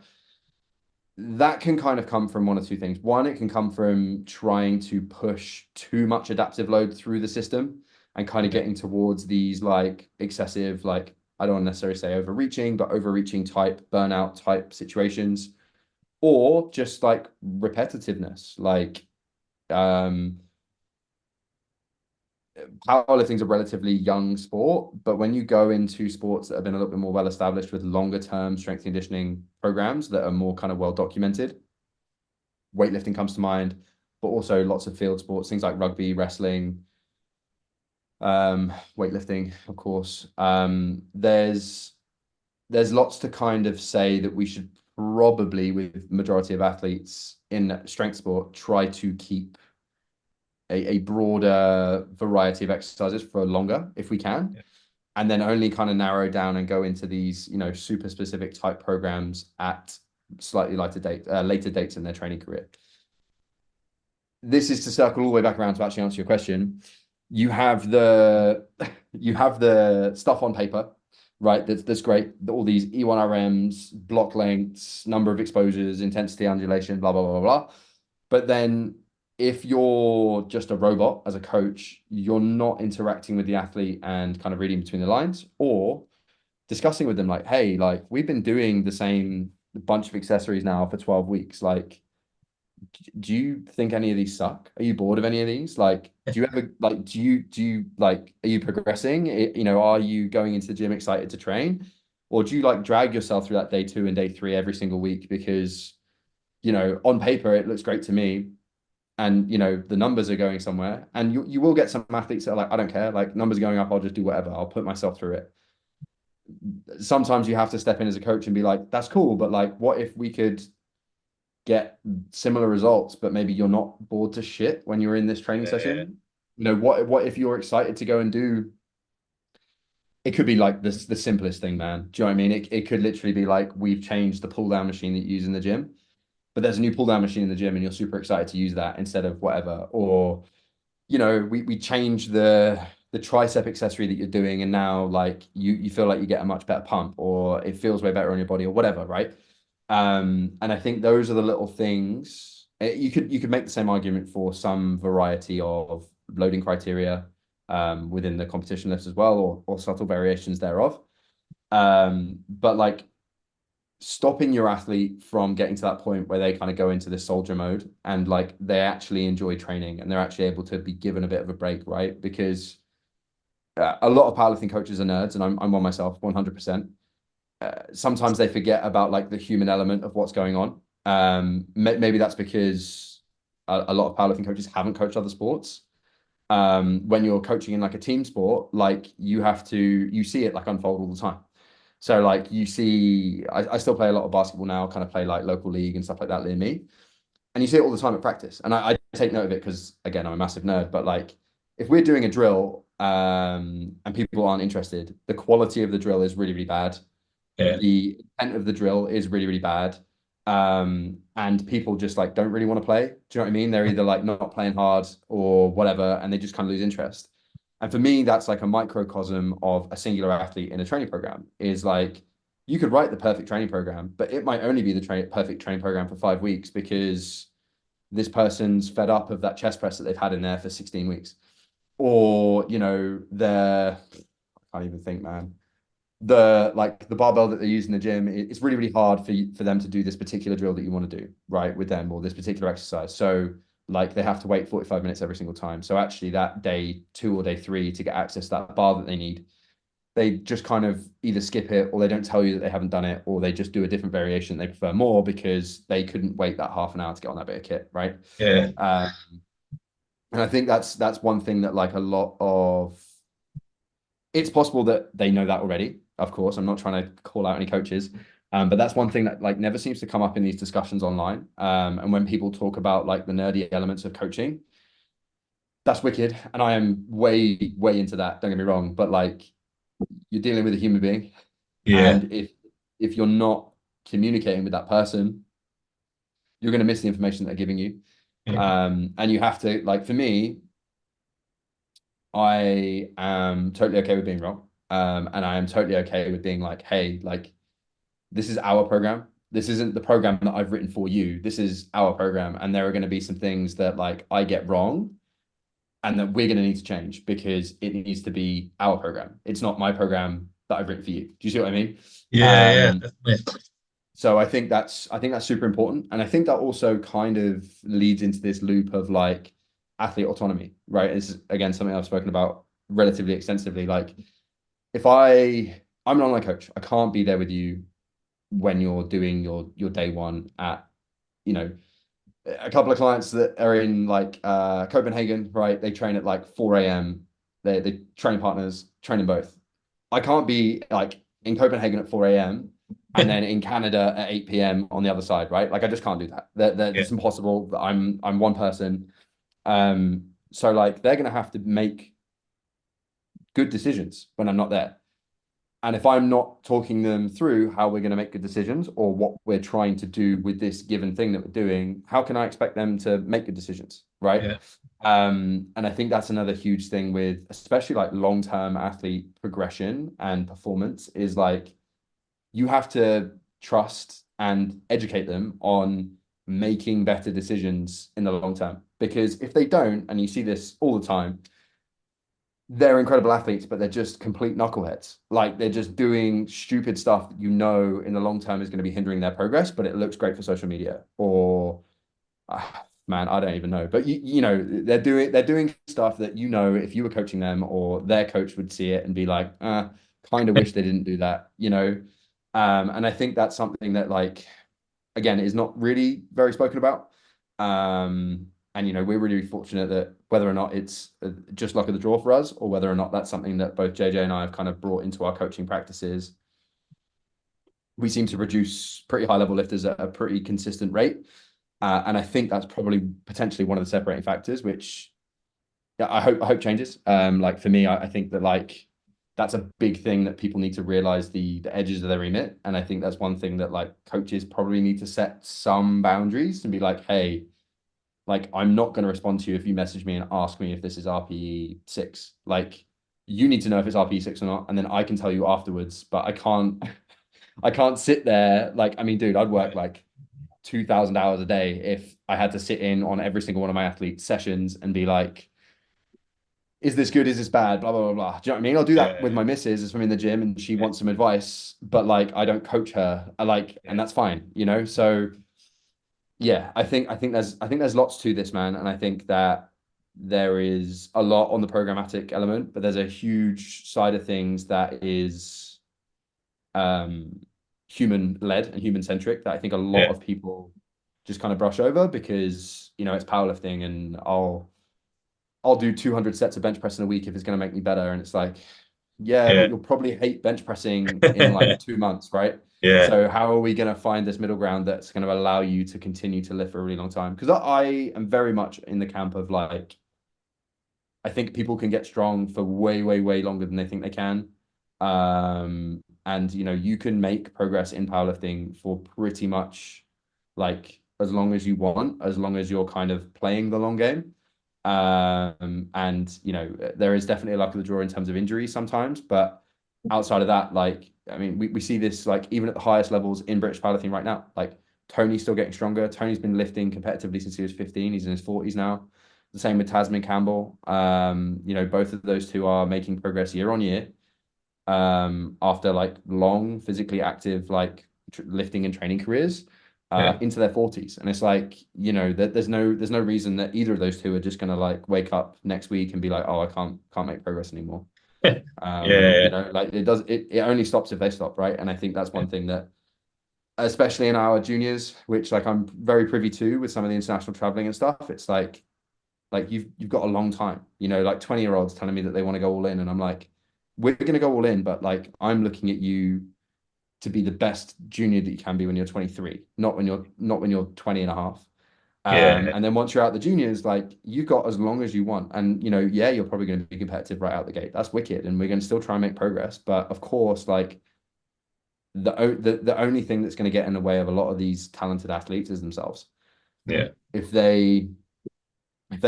That can kind of come from one or two things. One, it can come from trying to push too much adaptive load through the system and kind of Yeah. getting towards these like excessive, like I don't necessarily say overreaching, but overreaching type burnout type situations, or just like repetitiveness. Like powerlifting is a relatively young sport, but when you go into sports that have been a little bit more well established with longer term strength and conditioning programs that are more kind of well documented, weightlifting comes to mind, but also lots of field sports, things like rugby, wrestling, weightlifting, of course. There's lots to kind of say that we should probably, with majority of athletes in strength sport, try to keep a broader variety of exercises for longer if we can, Yeah. and then only kind of narrow down and go into these, super specific type programs at slightly later dates in their training career. This is to circle all the way back around to actually answer your question. You have the stuff on paper, right? That's great. All these E1RMs, block lengths, number of exposures, intensity, undulation, blah blah blah blah. But then if you're just a robot as a coach, you're not interacting with the athlete and kind of reading between the lines or discussing with them like, hey, like we've been doing the same bunch of accessories now for 12 weeks. Like, do you think any of these suck? Are you bored of any of these? Like, do you ever like do you like are you progressing? Are you going into the gym excited to train? Or do you like drag yourself through that day 2 and day 3 every single week because on paper it looks great to me and the numbers are going somewhere and you will get some athletes that are like, I don't care, like numbers are going up, I'll just do whatever, I'll put myself through it. Sometimes you have to step in as a coach and be like, that's cool, but like what if we could get similar results, but maybe you're not bored to shit when you're in this training Yeah. session? What if you're excited to go and do, it could be like this the simplest thing, man. Do you know what I mean? It could literally be like we've changed the pull down machine that you use in the gym, but there's a new pull down machine in the gym and you're super excited to use that instead of whatever. Or we change the tricep accessory that you're doing and now like you feel like you get a much better pump or it feels way better on your body or whatever, right? And I think those are the little things. You could make the same argument for some variety of loading criteria within the competition list as well, or subtle variations thereof. But like stopping your athlete from getting to that point where they kind of go into this soldier mode and like they actually enjoy training and they're actually able to be given a bit of a break, right? Because a lot of powerlifting coaches are nerds, and I'm one myself, 100%. Sometimes they forget about like the human element of what's going on. Maybe that's because a lot of powerlifting coaches haven't coached other sports. When you're coaching in like a team sport, like you see it like unfold all the time. So like you see, I still play a lot of basketball now, kind of play like local league and stuff like that near me. And you see it all the time at practice. And I take note of it because again, I'm a massive nerd, but like if we're doing a drill and people aren't interested. The quality of the drill is really, really bad. Yeah. The intent of the drill is really, really bad. And people just like don't really want to play. Do you know what I mean? They're either like not playing hard or whatever, and they just kind of lose interest. And for me, that's like a microcosm of a singular athlete in a training program. Is like you could write the perfect training program, but it might only be the perfect training program for 5 weeks because this person's fed up of that chest press that they've had in there for 16 weeks. Or, they're, I can't even think, man. The barbell that they use in the gym, it's really, really hard for them to do this particular drill that you want to do, right, with them, or this particular exercise. So like they have to wait 45 minutes every single time. So actually that day 2 or day 3 to get access to that bar that they need, they just kind of either skip it or they don't tell you that they haven't done it, or they just do a different variation they prefer more because they couldn't wait that half an hour to get on that bit of kit, right? Yeah. Um, and I think that's one thing that like a lot of it's possible that they know that already. Of course, I'm not trying to call out any coaches, but that's one thing that like never seems to come up in these discussions online. And when people talk about like the nerdy elements of coaching, that's wicked, and I am way way into that. Don't get me wrong, but like you're dealing with a human being, Yeah. and if you're not communicating with that person, you're going to miss the information they're giving you. Yeah. And you have to like for me, I am totally okay with being wrong. And I am totally okay with being like, hey, like this is our program. This isn't the program that I've written for you. This is our program. And there are going to be some things that like I get wrong and that we're going to need to change because it needs to be our program. It's not my program that I've written for you. Do you see what I mean? Yeah. Yeah. Um, Definitely. so I think that's super important. And I think that also kind of leads into this loop of like athlete autonomy, right? It's again something I've spoken about relatively extensively. Like if I'm an online coach, I can't be there with you when you're doing your day one at, you know, a couple of clients that are in like Copenhagen, right? They train at like 4 a.m. They train partners, training both. I can't be like in Copenhagen at 4 a.m. and then in Canada at 8 p.m. on the other side, right? Like I just can't do that. Yeah. It's impossible. I'm one person. So like they're gonna have to make good decisions when I'm not there. And if I'm not talking them through how we're going to make good decisions or what we're trying to do with this given thing that we're doing, how can I expect them to make good decisions? Right. Yeah. And I think that's another huge thing with especially like long-term athlete progression and performance is like you have to trust and educate them on making better decisions in the long term. Because if they don't, and you see this all the time, they're incredible athletes, but they're just complete knuckleheads. Like they're just doing stupid stuff that in the long term is going to be hindering their progress, but it looks great for social media. Or man, I don't even know. But they're doing stuff that if you were coaching them or their coach would see it and be like, kind of wish they didn't do that, And I think that's something that like again is not really very spoken about. And we're really fortunate that whether or not it's just luck of the draw for us, or whether or not that's something that both JJ and I have kind of brought into our coaching practices, we seem to produce pretty high level lifters at a pretty consistent rate. And I think that's probably potentially one of the separating factors, which yeah, I hope changes. Like for me, I think that like that's a big thing that people need to realize the edges of their remit. And I think that's one thing that like coaches probably need to set some boundaries and be like, hey, like I'm not going to respond to you if you message me and ask me if this is RPE 6. Like you need to know if it's RPE 6 or not, and then I can tell you afterwards. But I can't I can't sit there like I mean, dude, I'd work Yeah. like 2,000 hours a day if I had to sit in on every single one of my athletes' sessions and be like, is this good? Is this bad? Blah, blah, blah, blah. Do you know what I mean? I'll do that with Yeah. my missus as I'm in the gym and she Yeah. wants some advice, but like I don't coach her. And Yeah. that's fine. So yeah, I think there's lots to this, man. And I think that there is a lot on the programmatic element, but there's a huge side of things that is um human led and human centric that I think a lot Yeah. of people just kind of brush over because it's powerlifting and I'll do 200 sets of bench press in a week if it's going to make me better. And it's like, yeah, but Yeah. you'll probably hate bench pressing in like 2 months, right? Yeah. So how are we going to find this middle ground that's going to allow you to continue to live for a really long time? Because I am very much in the camp of like, I think people can get strong for way, way, way longer than they think they can. And you know, you can make progress in powerlifting for pretty much like as long as you want, as long as you're kind of playing the long game. And you know, there is definitely a luck of the draw in terms of injuries sometimes, but outside of that, like I mean, we see this like even at the highest levels in British powerlifting right now. Like Tony's still getting stronger. Tony's been lifting competitively since he was 15. He's in his 40s now. The same with Tasman Campbell. You know, both of those two are making progress year on year. After like long physically active like lifting and training careers Yeah. into their 40s. And it's like, you know, that there's no reason that either of those two are just gonna like wake up next week and be like, oh, I can't make progress anymore. Yeah. You know, like it only stops if they stop, right? And I think that's one thing that, especially in our juniors, which like I'm very privy to with some of the international traveling and stuff, it's like you've got a long time, you know, like 20-year-olds telling me that they want to go all in, and I'm like, we're gonna go all in, but like I'm looking at you to be the best junior that you can be when you're 23, not when you're 20 and a half. Yeah. And then once you're out the juniors, like you've got as long as you want. And you know, yeah, you're probably going to be competitive right out the gate. That's wicked. And we're going to still try and make progress. But of course, like the only thing that's going to get in the way of a lot of these talented athletes is themselves. Yeah. If they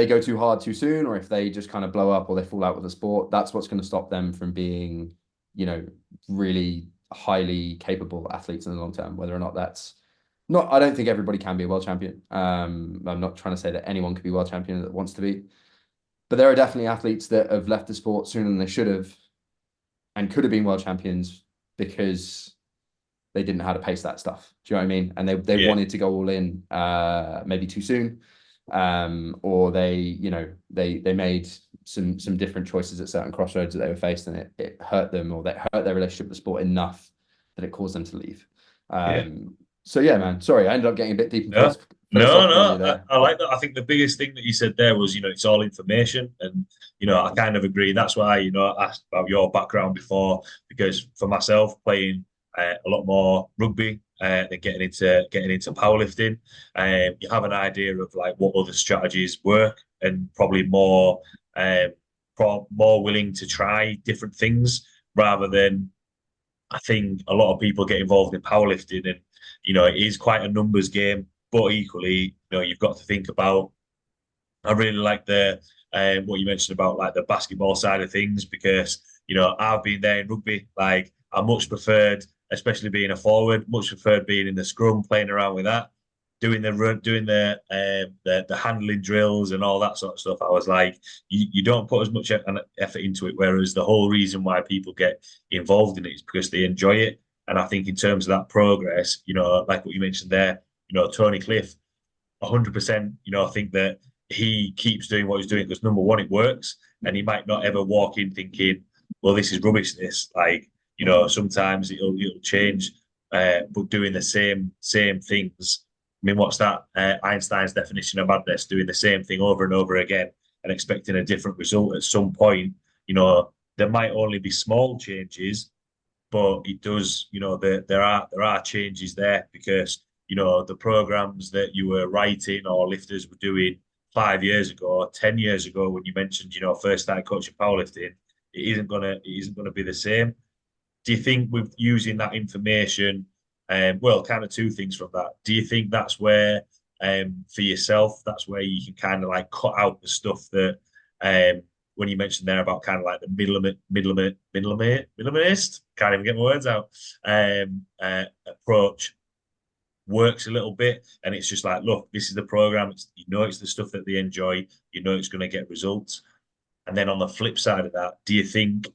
go too hard too soon, or if they just kind of blow up or they fall out with the sport, that's what's going to stop them from being, you know, really highly capable athletes in the long term, whether or not that's not, I don't think everybody can be a world champion. I'm not trying to say that anyone could be world champion that wants to be, but there are definitely athletes that have left the sport sooner than they should have and could have been world champions because they didn't know how to pace that stuff. Do you know what I mean? And they Yeah. wanted to go all in maybe too soon. Or they, you know, they made some different choices at certain crossroads that they were faced, and it hurt them, or that hurt their relationship with the sport enough that it caused them to leave. Yeah. So yeah, man. Sorry, I ended up getting a bit deep and No, no, philosophical on you no. there. I like that. I think the biggest thing that you said there was, it's all information, and I kind of agree. That's why, I asked about your background before, because for myself, playing a lot more rugby than getting into powerlifting, you have an idea of like what other strategies work, and probably um, more willing to try different things rather than I think a lot of people get involved in powerlifting, and it is quite a numbers game. But equally, you've got to think about. I really like the what you mentioned about like the basketball side of things, because I've been there in rugby. Like I much preferred, especially being a forward, much preferred being in the scrum, playing around with that, doing the run, doing the handling drills and all that sort of stuff. I was like, you don't put as much effort into it, whereas the whole reason why people get involved in it is because they enjoy it. And I think in terms of that progress, like what you mentioned there, Tony Cliff, 100%, I think that he keeps doing what he's doing because number one, it works, and he might not ever walk in thinking, well, this is rubbish. This, like, sometimes it'll change, but doing the same things. I mean, what's that? Einstein's definition of madness: doing the same thing over and over again and expecting a different result at some point. There might only be small changes, but it does, there are changes there, because the programs that you were writing or lifters were doing 5 years ago, 10 years ago, when you mentioned first started coaching powerlifting, it isn't gonna be the same. Do you think with using that information, well, kind of two things from that? Do you think that's where, for yourself, that's where you can kind of like cut out the stuff that, when you mentioned there about kind of like the minimalist, can't even get my words out, approach works a little bit, and it's just like, look, this is the program. It's the stuff that they enjoy. It's going to get results. And then on the flip side of that, do you think,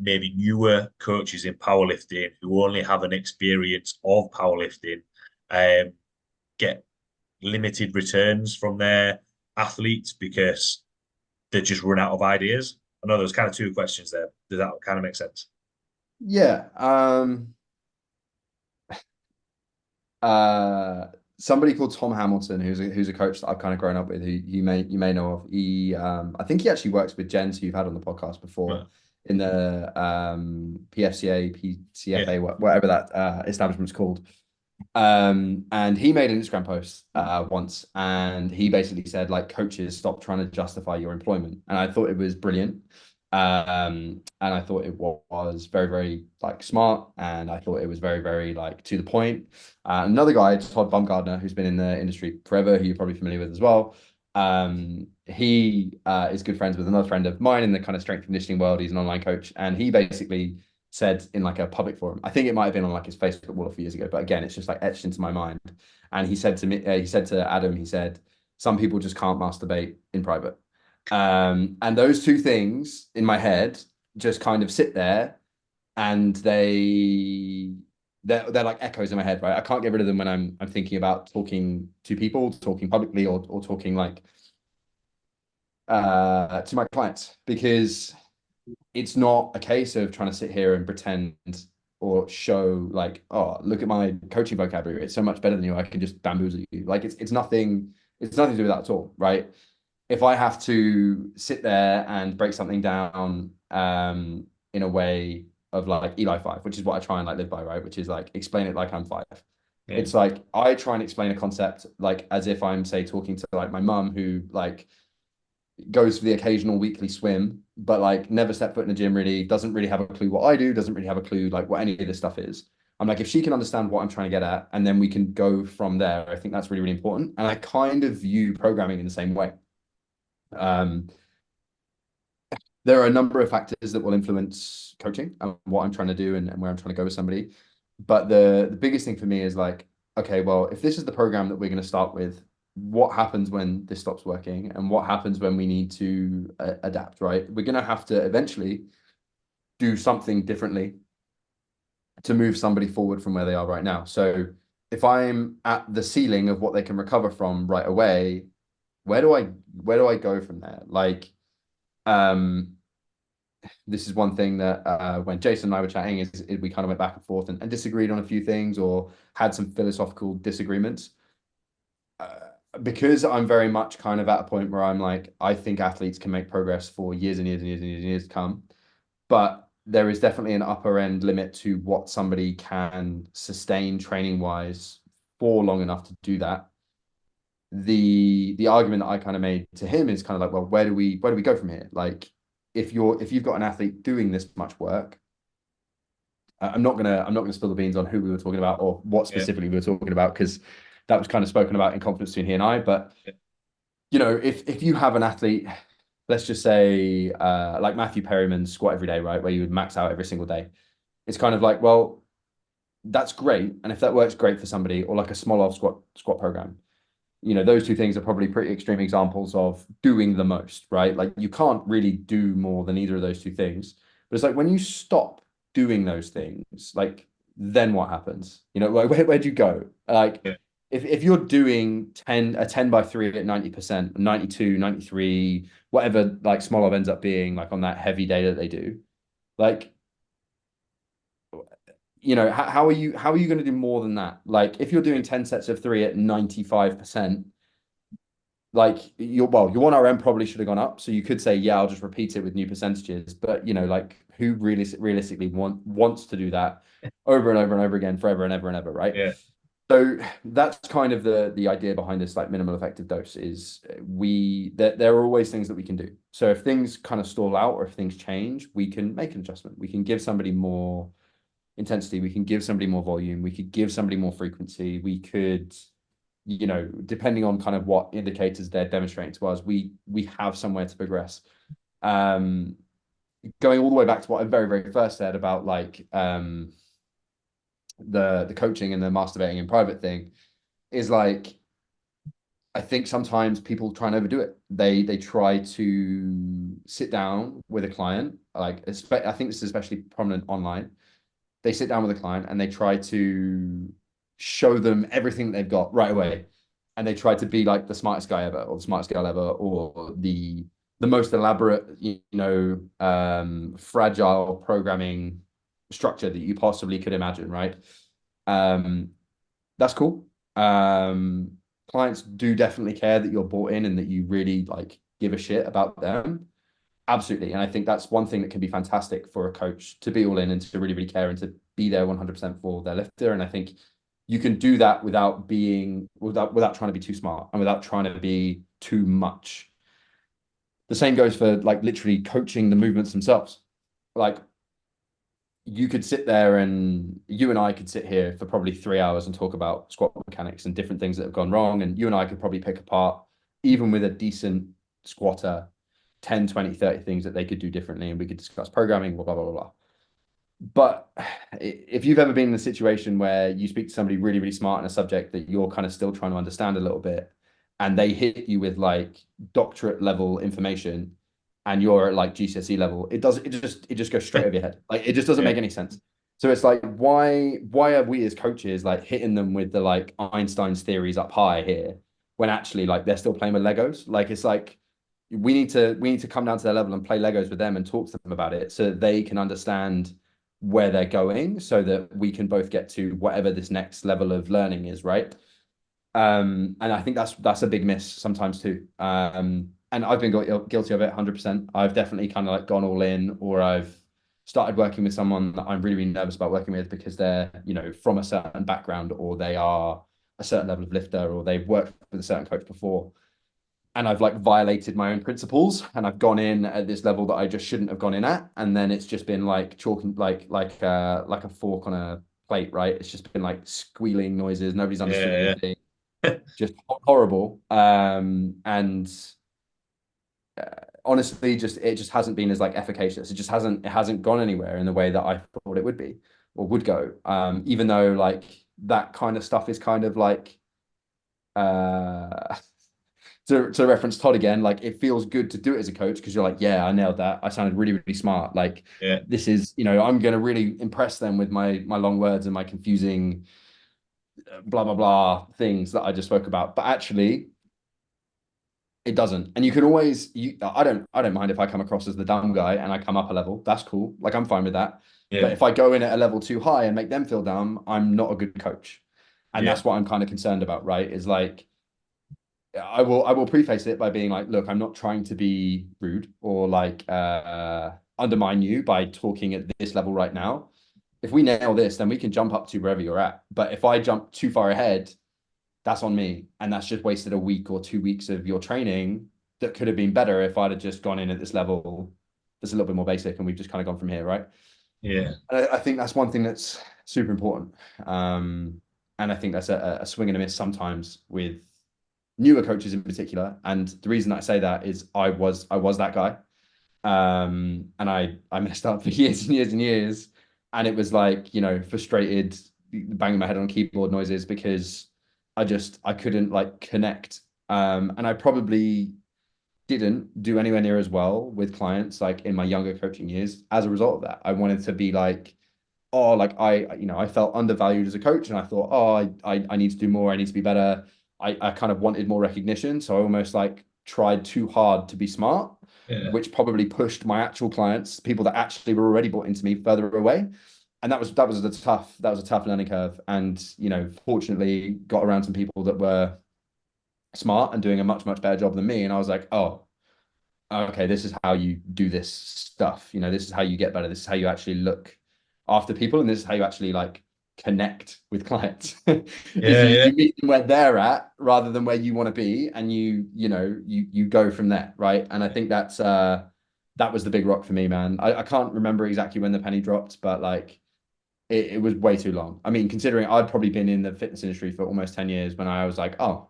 maybe newer coaches in powerlifting who only have an experience of powerlifting get limited returns from their athletes because they just run out of ideas? I know there's kind of two questions there. Does that kind of make sense? Yeah. Uh, Somebody called Tom Hamilton, who's a coach that I've kind of grown up with, who you may know of. I think he actually works with Jens, who you've had on the podcast before, Well, in the PFCA, yeah, PCFA, whatever that establishment's called. And he made an Instagram post once, and he basically said, like, coaches, stop trying to justify your employment. And I thought it was brilliant. And I thought it was very, very like smart, and I thought it was very, very like to the point. Another guy, Todd Bumgardner, who's been in the industry forever, who you're probably familiar with as well. He is good friends with another friend of mine in the kind of strength conditioning world. He's an online coach, and he basically said in like a public forum, I think it might have been on like his Facebook wall a few years ago, but again, it's just like etched into my mind. And he said to me, he said to Adam, he said, some people just can't masturbate in private. And those two things in my head just kind of sit there, and they're like echoes in my head, right? I can't get rid of them when I'm thinking about talking to people, talking publicly, or talking like to my clients, because it's not a case of trying to sit here and pretend or show like, oh, look at my coaching vocabulary. It's so much better than you. I can just bamboozle you. Like it's nothing to do with that at all, right? If I have to sit there and break something down in a way of like Eli 5, which is what I try and like live by, right? Which is like explain it like I'm 5. Yeah. It's like I try and explain a concept like as if I'm, say, talking to like my mum, who like goes for the occasional weekly swim, but like never stepped foot in the gym, really doesn't really have a clue what I do, doesn't really have a clue like what any of this stuff is. I'm like, if she can understand what I'm trying to get at, and then we can go from there, I think that's really, really important. And I kind of view programming in the same way. Um, there are a number of factors that will influence coaching and what I'm trying to do, and where I'm trying to go with somebody. But the biggest thing for me is like, okay, well, if this is the program that we're going to start with, what happens when this stops working, and what happens when we need to adapt, right? We're going to have to eventually do something differently to move somebody forward from where they are right now. So if I'm at the ceiling of what they can recover from right away, where do I go from there? Like, um, this is one thing that when Jason and I were chatting, is we kind of went back and forth and disagreed on a few things, or had some philosophical disagreements. Because I'm very much kind of at a point where I'm like, I think athletes can make progress for years and years and years and years and years to come. But there is definitely an upper end limit to what somebody can sustain training wise for long enough to do that. The argument that I kind of made to him is kind of like, well, where do we go from here? Like, if you've got an athlete doing this much work, I'm not gonna spill the beans on who we were talking about or what Yeah. specifically we were talking about, because that was kind of spoken about in confidence between he and I. But Yeah. if you have an athlete, let's just say like Matthew Perryman's squat every day, right, where you would max out every single day, it's kind of like, well, that's great, and if that works great for somebody, or like a small off squat program, those two things are probably pretty extreme examples of doing the most, right? Like you can't really do more than either of those two things. But it's like when you stop doing those things, like then what happens? Like where'd you go? Like Yeah. if you're doing a 10 by 3 at 90%, 92, 93, whatever like smaller ends up being like on that heavy day that they do, like how are you going to do more than that? Like if you're doing 10 sets of 3 at 95%, like your 1RM probably should have gone up. So you could say, yeah, I'll just repeat it with new percentages. But like who really realistically wants to do that over and over and over again forever and ever and ever, right? Yeah. So that's kind of the idea behind this like minimal effective dose is there are always things that we can do. So if things kind of stall out, or if things change, we can make an adjustment. We can give somebody more intensity, we can give somebody more volume, we could give somebody more frequency, we could, depending on kind of what indicators they're demonstrating to us, we have somewhere to progress. Going all the way back to what I very, very first said about like the coaching and the masturbating in private thing, is like, I think sometimes people try and overdo it. They try to sit down with a client, like I think this is especially prominent online. They sit down with a client and they try to show them everything they've got right away, and they try to be like the smartest guy ever, or the smartest girl ever, or the most elaborate, fragile programming structure that you possibly could imagine, right? um that's cool. Clients do definitely care that you're bought in and that you really like give a shit about them. Absolutely. And I think that's one thing that can be fantastic for a coach, to be all in and to really, really care and to be there 100% for their lifter. And I think you can do that without trying to be too smart and without trying to be too much. The same goes for like literally coaching the movements themselves. Like you could sit there and you and I could sit here for probably 3 hours and talk about squat mechanics and different things that have gone wrong. And you and I could probably pick apart, even with a decent squatter, 10, 20, 30 things that they could do differently. And we could discuss programming, blah, blah, blah, blah. But if you've ever been in a situation where you speak to somebody really, really smart in a subject that you're kind of still trying to understand a little bit, and they hit you with like doctorate level information, and you're at like GCSE level, it just goes straight over your head. Like it just doesn't Yeah, make any sense. So it's like, why are we as coaches like hitting them with the like Einstein's theories up high here when actually like they're still playing with Legos? Like it's like we need to come down to their level and play Legos with them and talk to them about it so that they can understand where they're going so that we can both get to whatever this next level of learning is, right? And I think that's a big miss sometimes too. And I've been guilty of it 100%. I've definitely kind of like gone all in, or I've started working with someone that I'm really, really nervous about working with because they're, from a certain background, or they are a certain level of lifter, or they've worked with a certain coach before. And I've like violated my own principles, and I've gone in at this level that I just shouldn't have gone in at. And then it's just been like chalk and like a fork on a plate, right? It's just been like squealing noises. Nobody's understood yeah, anything. Just horrible. And honestly, it just hasn't been as like efficacious. It hasn't gone anywhere in the way that I thought it would be or would go. Even though like that kind of stuff is kind of like uh to reference Todd again, like it feels good to do it as a coach because you're like, yeah, I nailed that. I sounded really, really smart. Like yeah, this is, I'm going to really impress them with my long words and my confusing blah blah blah things that I just spoke about. But actually, it doesn't. And you can always, I don't mind if I come across as the dumb guy and I come up a level. That's cool. Like I'm fine with that. But yeah, if I go in at a level too high and make them feel dumb, I'm not a good coach. And yeah, that's what I'm kind of concerned about, right? Is like I will preface it by being like, look, I'm not trying to be rude or like undermine you by talking at this level right now. If we nail this, then we can jump up to wherever you're at. But if I jump too far ahead, that's on me. And that's just wasted a week or 2 weeks of your training that could have been better if I'd have just gone in at this level that's a little bit more basic and we've just kind of gone from here, right? yeah, And I think that's one thing that's super important. And I think that's a swing and a miss sometimes with newer coaches in particular. And the reason I say that is I was that guy. And I messed up for years and years and years. And it was like, frustrated, banging my head on keyboard noises because I couldn't like connect. And I probably didn't do anywhere near as well with clients like in my younger coaching years as a result of that. I wanted to be like, oh, like I felt undervalued as a coach, and I thought, oh, I need to do more. I need to be better. I kind of wanted more recognition, so I almost like tried too hard to be smart, yeah, which probably pushed my actual clients, people that actually were already bought into me, further away. And that was a tough learning curve. And fortunately, got around some people that were smart and doing a much much better job than me. And I was like, oh, okay, this is how you do this stuff. This is how you get better. This is how you actually look after people, and this is how you actually like connect with clients. Is yeah, you yeah, meet them where they're at rather than where you want to be, and you go from there, right? And I think that was the big rock for me, man. I can't remember exactly when the penny dropped, but like it was way too long. I mean, considering I'd probably been in the fitness industry for almost 10 years when I was like, oh,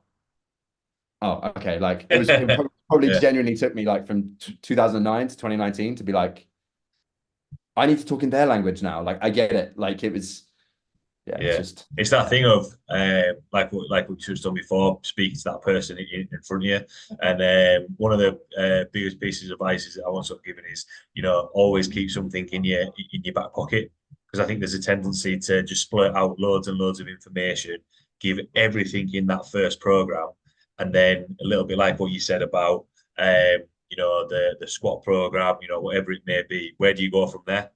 okay. Like it probably yeah, genuinely took me like from 2009 to 2019 to be like, I need to talk in their language now. Like I get it. Like it was, yeah, it's yeah. just, It's that thing of like we touched on before, speaking to that person in front of you. And one of the biggest pieces of advice is that I want to give is, always keep something in your back pocket, because I think there's a tendency to just split out loads and loads of information, give everything in that first program, and then a little bit like what you said about the squat program, whatever it may be. Where do you go from there?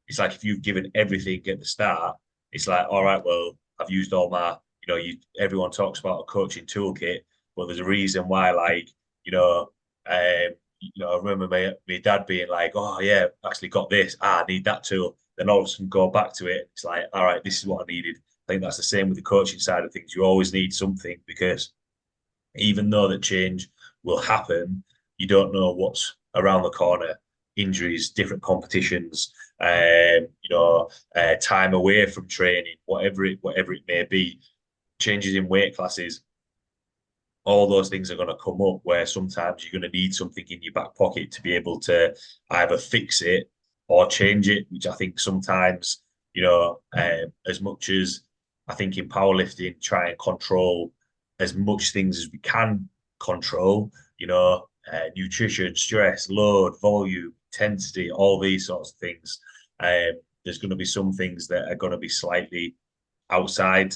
It's like if you've given everything at the start, it's like, all right, well, I've used all my, everyone talks about a coaching toolkit, but there's a reason why, like, I remember my dad being like, oh yeah, actually got this, I need that tool. Then all of a sudden go back to it. It's like, all right, this is what I needed. I think that's the same with the coaching side of things. You always need something because even though that change will happen, you don't know what's around the corner. Injuries, different competitions, time away from training, whatever it may be, changes in weight classes, all those things are going to come up where sometimes you're going to need something in your back pocket to be able to either fix it or change it, which I think sometimes, as much as I think in powerlifting, try and control as much things as we can control, nutrition, stress, load, volume, intensity, all these sorts of things. There's going to be some things that are going to be slightly outside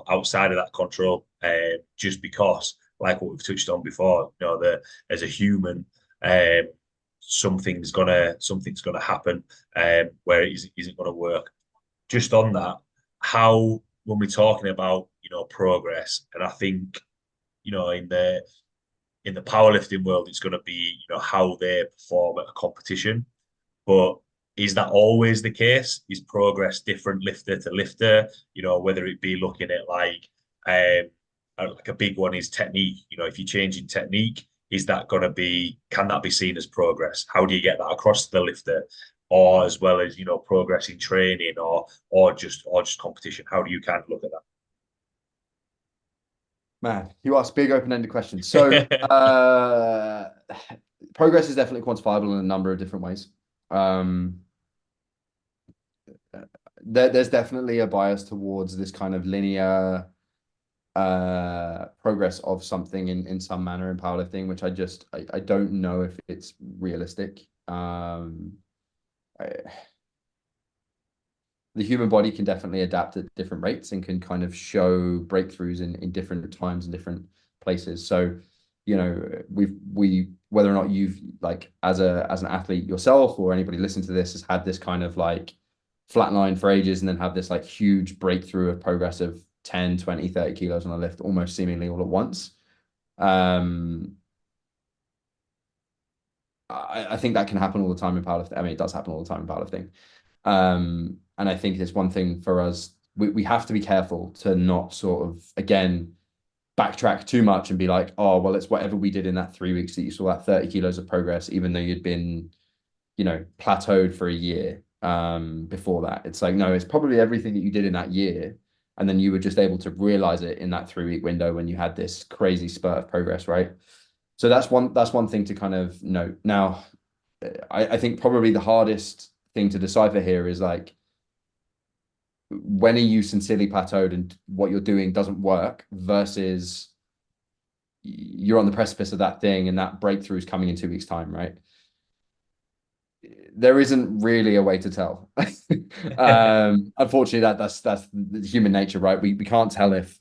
outside of that control, just because, like what we've touched on before, that as a human, um, something's gonna happen where it isn't gonna work. Just on that, how when we're talking about progress, and I think in the powerlifting world, it's going to be how they perform at a competition. But is that always the case? Is progress different lifter to lifter? Whether it be looking at like a big one is technique. If you're changing technique, is that going to be? Can that be seen as progress? How do you get that across to the lifter, or as well as progress in training, or just competition? How do you kind of look at Man, you ask big open-ended questions. So progress is definitely quantifiable in a number of different ways. There's definitely a bias towards this kind of linear progress of something in some manner in powerlifting, which I don't know if it's realistic. The human body can definitely adapt at different rates and can kind of show breakthroughs in different times and different places. So, we whether or not you've like as an athlete yourself or anybody listening to this has had this kind of like flatline for ages and then have this like huge breakthrough of progress of 10, 20, 30 kilos on a lift almost seemingly all at once. I think that can happen all the time in powerlifting. I mean, it does happen all the time in powerlifting. And I think it's one thing for us, we have to be careful to not sort of, again, backtrack too much and be like, oh, well, it's whatever we did in that 3 weeks that you saw that 30 kilos of progress, even though you'd been, plateaued for a year before that. It's like, no, it's probably everything that you did in that year. And then you were just able to realize it in that 3 week window when you had this crazy spurt of progress, right? So that's one thing to kind of note. Now, I think probably the hardest thing to decipher here is like, when are you sincerely plateaued and what you're doing doesn't work versus you're on the precipice of that thing and that breakthrough is coming in 2 weeks' time, right? There isn't really a way to tell. that? Unfortunately, that's the human nature, right? We can't tell if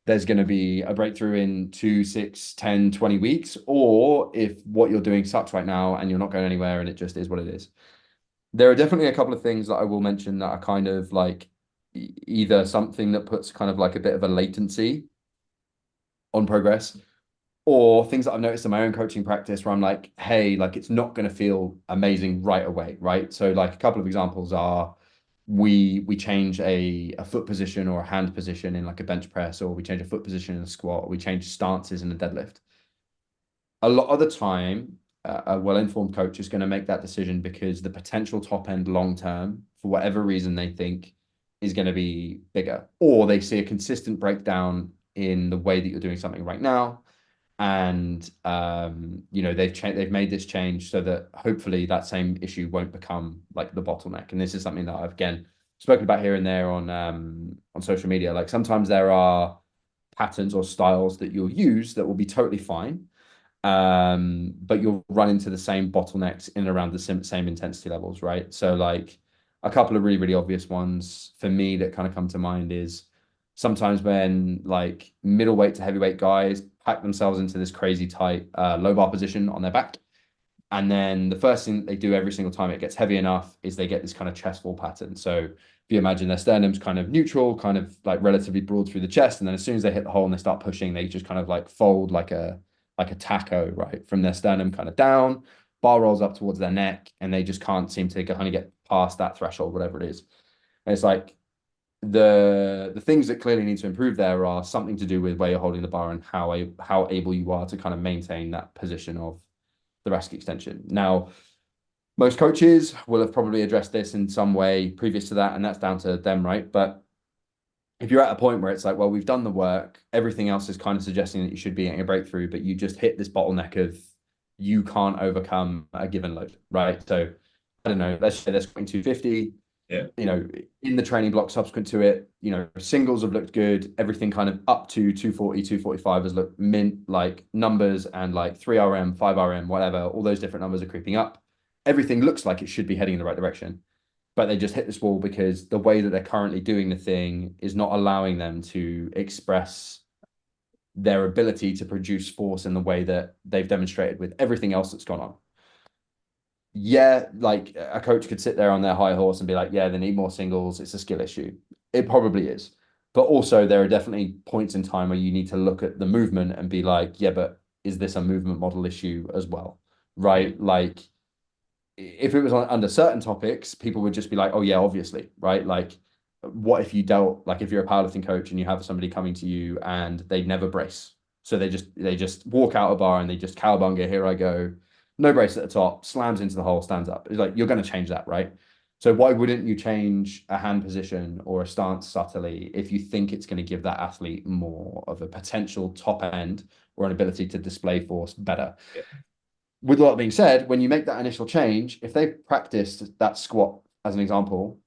there's going to be a breakthrough in 2, 6, 10, 20 weeks, or if what you're doing sucks right now and you're not going anywhere and it just is what it is. There are definitely a couple of things that I will mention that are kind of like either something that puts kind of like a bit of a latency on progress, or things that I've noticed in my own coaching practice where I'm like, hey, like it's not going to feel amazing right away, right? So like a couple of examples are we change a foot position or a hand position in like a bench press, or we change a foot position in a squat, or we change stances in a deadlift. A lot of the time, a well-informed coach is going to make that decision because the potential top end long term, for whatever reason they think is going to be bigger, or they see a consistent breakdown in the way that you're doing something right now. And they've made this change so that hopefully that same issue won't become like the bottleneck. And this is something that I've again spoken about here and there on social media. Like sometimes there are patterns or styles that you'll use that will be totally fine, but you'll run into the same bottlenecks in and around the same intensity levels, right? So like a couple of really, really obvious ones for me that kind of come to mind is sometimes when like middleweight to heavyweight guys pack themselves into this crazy tight low bar position on their back. And then the first thing that they do every single time it gets heavy enough is they get this kind of chest fall pattern. So if you imagine their sternum's kind of neutral, kind of like relatively broad through the chest. And then as soon as they hit the hole and they start pushing, they just kind of like fold like a taco, right? From their sternum kind of down, bar rolls up towards their neck, and they just can't seem to kind of get past that threshold, whatever it is. And it's like, the things that clearly need to improve there are something to do with where you're holding the bar and how able you are to kind of maintain that position of thoracic extension. Now, most coaches will have probably addressed this in some way previous to that, and that's down to them, right? But if you're at a point where it's like, well, we've done the work, everything else is kind of suggesting that you should be getting a breakthrough, but you just hit this bottleneck of you can't overcome a given load, right? So I don't know, let's say they're squatting 250, Yeah. you know, in the training block subsequent to it, you know, singles have looked good, everything kind of up to 240, 245 has looked mint, like numbers, and like 3RM, 5RM, whatever, all those different numbers are creeping up. Everything looks like it should be heading in the right direction, but they just hit this wall because the way that they're currently doing the thing is not allowing them to express their ability to produce force in the way that they've demonstrated with everything else that's gone on. Yeah, like a coach could sit there on their high horse and be like, yeah, they need more singles. It's a skill issue. It probably is. But also, there are definitely points in time where you need to look at the movement and be like, yeah, but is this a movement model issue as well? Right? Yeah. Like, if it was under certain topics, people would just be like, oh, yeah, obviously. Right? Like, what if you dealt, like, if you're a powerlifting coach and you have somebody coming to you and they never brace? So they just walk out a bar and they just cowabunga, here I go, no brace at the top, slams into the hole, stands up. It's like, you're going to change that, right? So why wouldn't you change a hand position or a stance subtly if you think it's going to give that athlete more of a potential top end or an ability to display force better? Yeah. With a lot being said, when you make that initial change, if they've practiced that squat, as an example,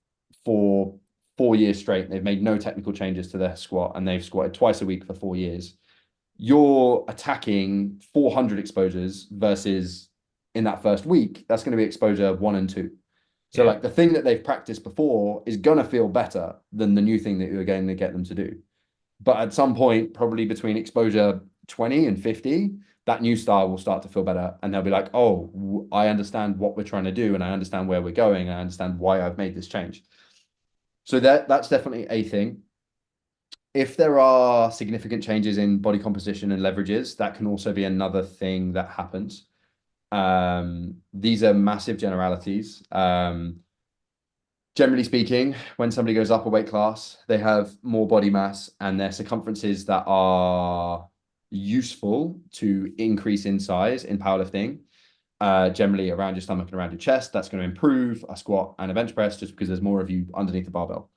for 4 years straight, they've made no technical changes to their squat, and they've squatted twice a week for 4 years, you're attacking 400 exposures versus in that first week, that's going to be exposure 1 and 2. So Yeah. like the thing that they've practiced before is going to feel better than the new thing that you're going to get them to do. But at some point, probably between exposure 20 and 50, that new style will start to feel better. And they'll be like, oh, I understand what we're trying to do, and I understand where we're going. And I understand why I've made this change. So that's definitely a thing. If there are significant changes in body composition and leverages, that can also be another thing that happens. These are massive generalities. Generally speaking, when somebody goes up a weight class, they have more body mass and their circumferences that are useful to increase in size in powerlifting, generally around your stomach and around your chest. That's going to improve a squat and a bench press just because there's more of you underneath the barbell.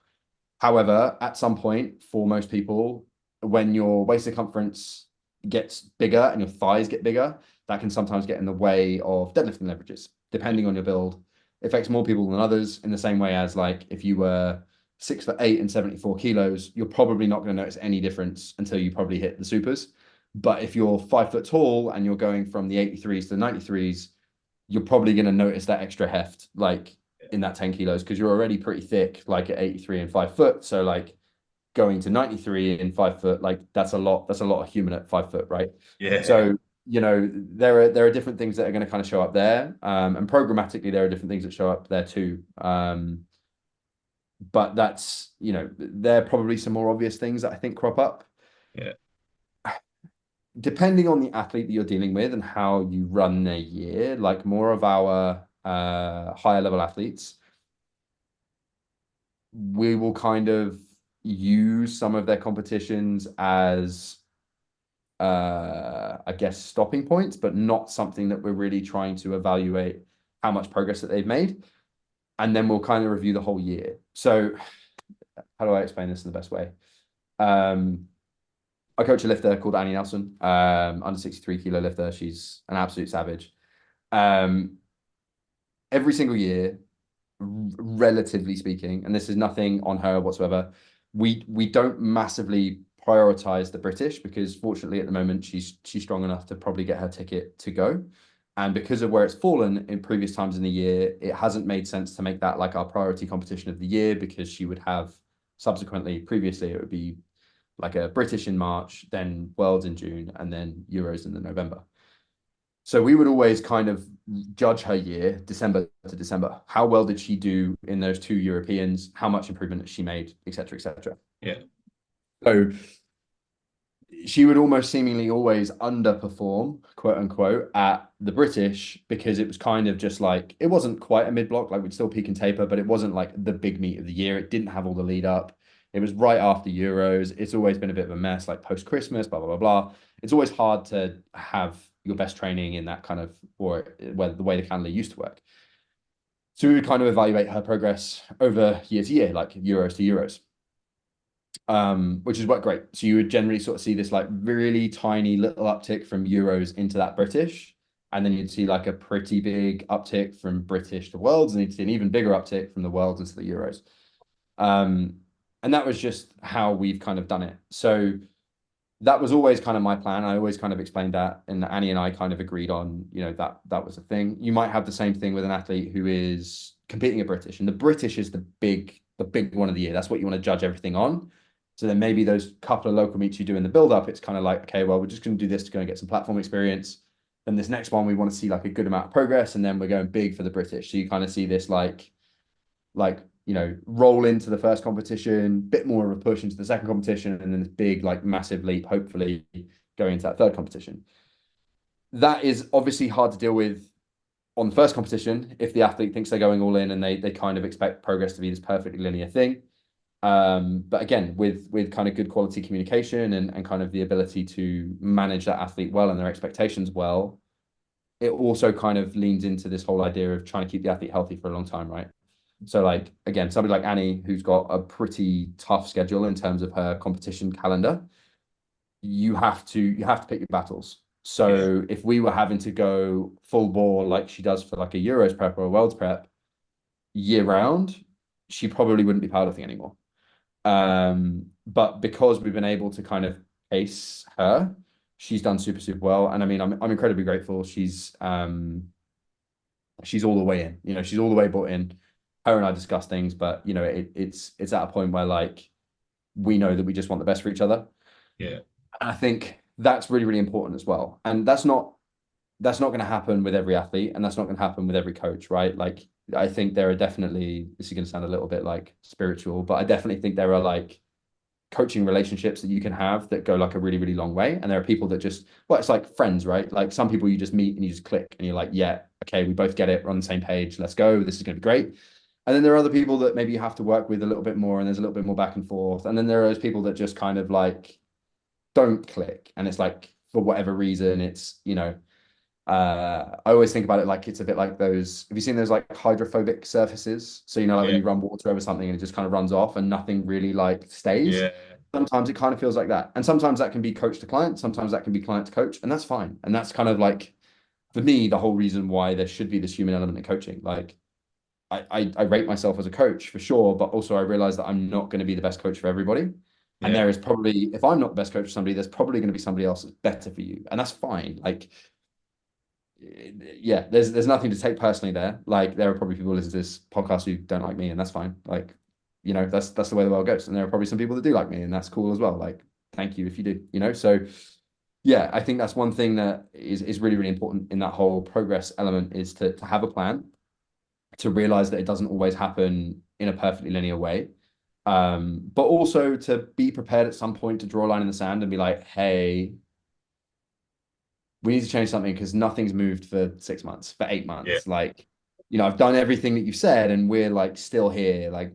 However, at some point, for most people, when your waist circumference gets bigger and your thighs get bigger, that can sometimes get in the way of deadlifting leverages, depending on your build. It affects more people than others, in the same way as, like, if you were 6'8" and 74 kilos, you're probably not going to notice any difference until you probably hit the supers. But if you're 5 foot tall and you're going from the 83s to the 93s, you're probably going to notice that extra heft, like in that 10 kilos, because you're already pretty thick, like at 83 and 5 foot. So like going to 93 in 5 foot, like that's a lot of human at 5 foot, right? Yeah. So, you know, there are different things that are going to kind of show up there. And programmatically, there are different things that show up there too. But that's, you know, there are probably some more obvious things that I think crop up. Yeah. Depending on the athlete that you're dealing with and how you run their year, like more of our higher level athletes, we will kind of use some of their competitions as I guess stopping points, but not something that we're really trying to evaluate how much progress that they've made. And then we'll kind of review the whole year. So how do I explain this in the best way? I coach a lifter called Annie Nelson, under 63 kilo lifter. She's an absolute savage. Every single year, relatively speaking, and this is nothing on her whatsoever, we don't massively prioritize the British because fortunately at the moment she's strong enough to probably get her ticket to go. And because of where it's fallen in previous times in the year, it hasn't made sense to make that like our priority competition of the year, because she would have subsequently, previously, it would be like a British in March, then Worlds in June, and then Euros in the November. So we would always kind of judge her year, December to December. How well did she do in those 2 Europeans? How much improvement has she made, et cetera, et cetera. Yeah. So she would almost seemingly always underperform, quote unquote, at the British, because it was kind of just like, it wasn't quite a mid-block, like we'd still peak and taper, but it wasn't like the big meet of the year. It didn't have all the lead up. It was right after Euros. It's always been a bit of a mess, like post-Christmas, blah, blah, blah, blah. It's always hard to have your best training in that kind of, or where the way the calendar used to work. So we would kind of evaluate her progress over year to year, like Euros to Euros, which is what great. So you would generally sort of see this like really tiny little uptick from Euros into that British. And then you'd see like a pretty big uptick from British to Worlds, and you'd see an even bigger uptick from the Worlds into the Euros. And that was just how we've kind of done it. So that was always kind of my plan. I always kind of explained that, and Annie and I kind of agreed on, that was a thing. You might have the same thing with an athlete who is competing at British, and the British is the big one of the year. That's what you want to judge everything on. So then maybe those couple of local meets you do in the build up, it's kind of like, okay, well, we're just going to do this to go and get some platform experience. Then this next one, we want to see like a good amount of progress, and then we're going big for the British. So you kind of see this like roll into the first competition, bit more of a push into the second competition, and then this big, like massive leap, hopefully going into that third competition. That is obviously hard to deal with on the first competition if the athlete thinks they're going all in and they kind of expect progress to be this perfectly linear thing. But again, with kind of good quality communication and kind of the ability to manage that athlete well and their expectations well, it also kind of leans into this whole idea of trying to keep the athlete healthy for a long time, right? So like, again, somebody like Annie, who's got a pretty tough schedule in terms of her competition calendar, you have to pick your battles. So if we were having to go full bore like she does for like a Euros prep or a Worlds prep year round, she probably wouldn't be powerlifting anymore. But because we've been able to kind of pace her, she's done super, super well. And I mean, I'm incredibly grateful. She's all the way in, she's all the way bought in. Her and I discuss things, but it's at a point where like we know that we just want the best for each other. Yeah. And I think that's really, really important as well. And that's not going to happen with every athlete, and that's not going to happen with every coach, right? Like I think there are definitely, this is going to sound a little bit like spiritual, but I definitely think there are like coaching relationships that you can have that go like a really, really long way. And there are people that just, well, it's like friends, right? Like some people you just meet and you just click and you're like, yeah, okay, we both get it. We're on the same page. Let's go. This is going to be great. And then there are other people that maybe you have to work with a little bit more, and there's a little bit more back and forth. And then there are those people that just kind of like don't click. And it's like, for whatever reason, it's, I always think about it like it's a bit like those, have you seen those like hydrophobic surfaces? So, like when you run water over something and it just kind of runs off and nothing really like stays. Yeah. Sometimes it kind of feels like that. And sometimes that can be coach to client. Sometimes that can be client to coach. And that's fine. And that's kind of like, for me, the whole reason why there should be this human element in coaching. Like, I rate myself as a coach for sure, but also I realize that I'm not going to be the best coach for everybody. And there is probably, if I'm not the best coach for somebody, there's probably going to be somebody else that's better for you. And that's fine. Like, yeah, there's nothing to take personally there. Like, there are probably people listening to this podcast who don't like me, and that's fine. Like, that's the way the world goes. And there are probably some people that do like me, and that's cool as well. Like, thank you if you do, so yeah, I think that's one thing that is really, really important in that whole progress element, is to have a plan, to realize that it doesn't always happen in a perfectly linear way. But also to be prepared at some point to draw a line in the sand and be like, hey, we need to change something because nothing's moved for 6 months, for 8 months. Yeah. Like, I've done everything that you've said and we're like still here. Like,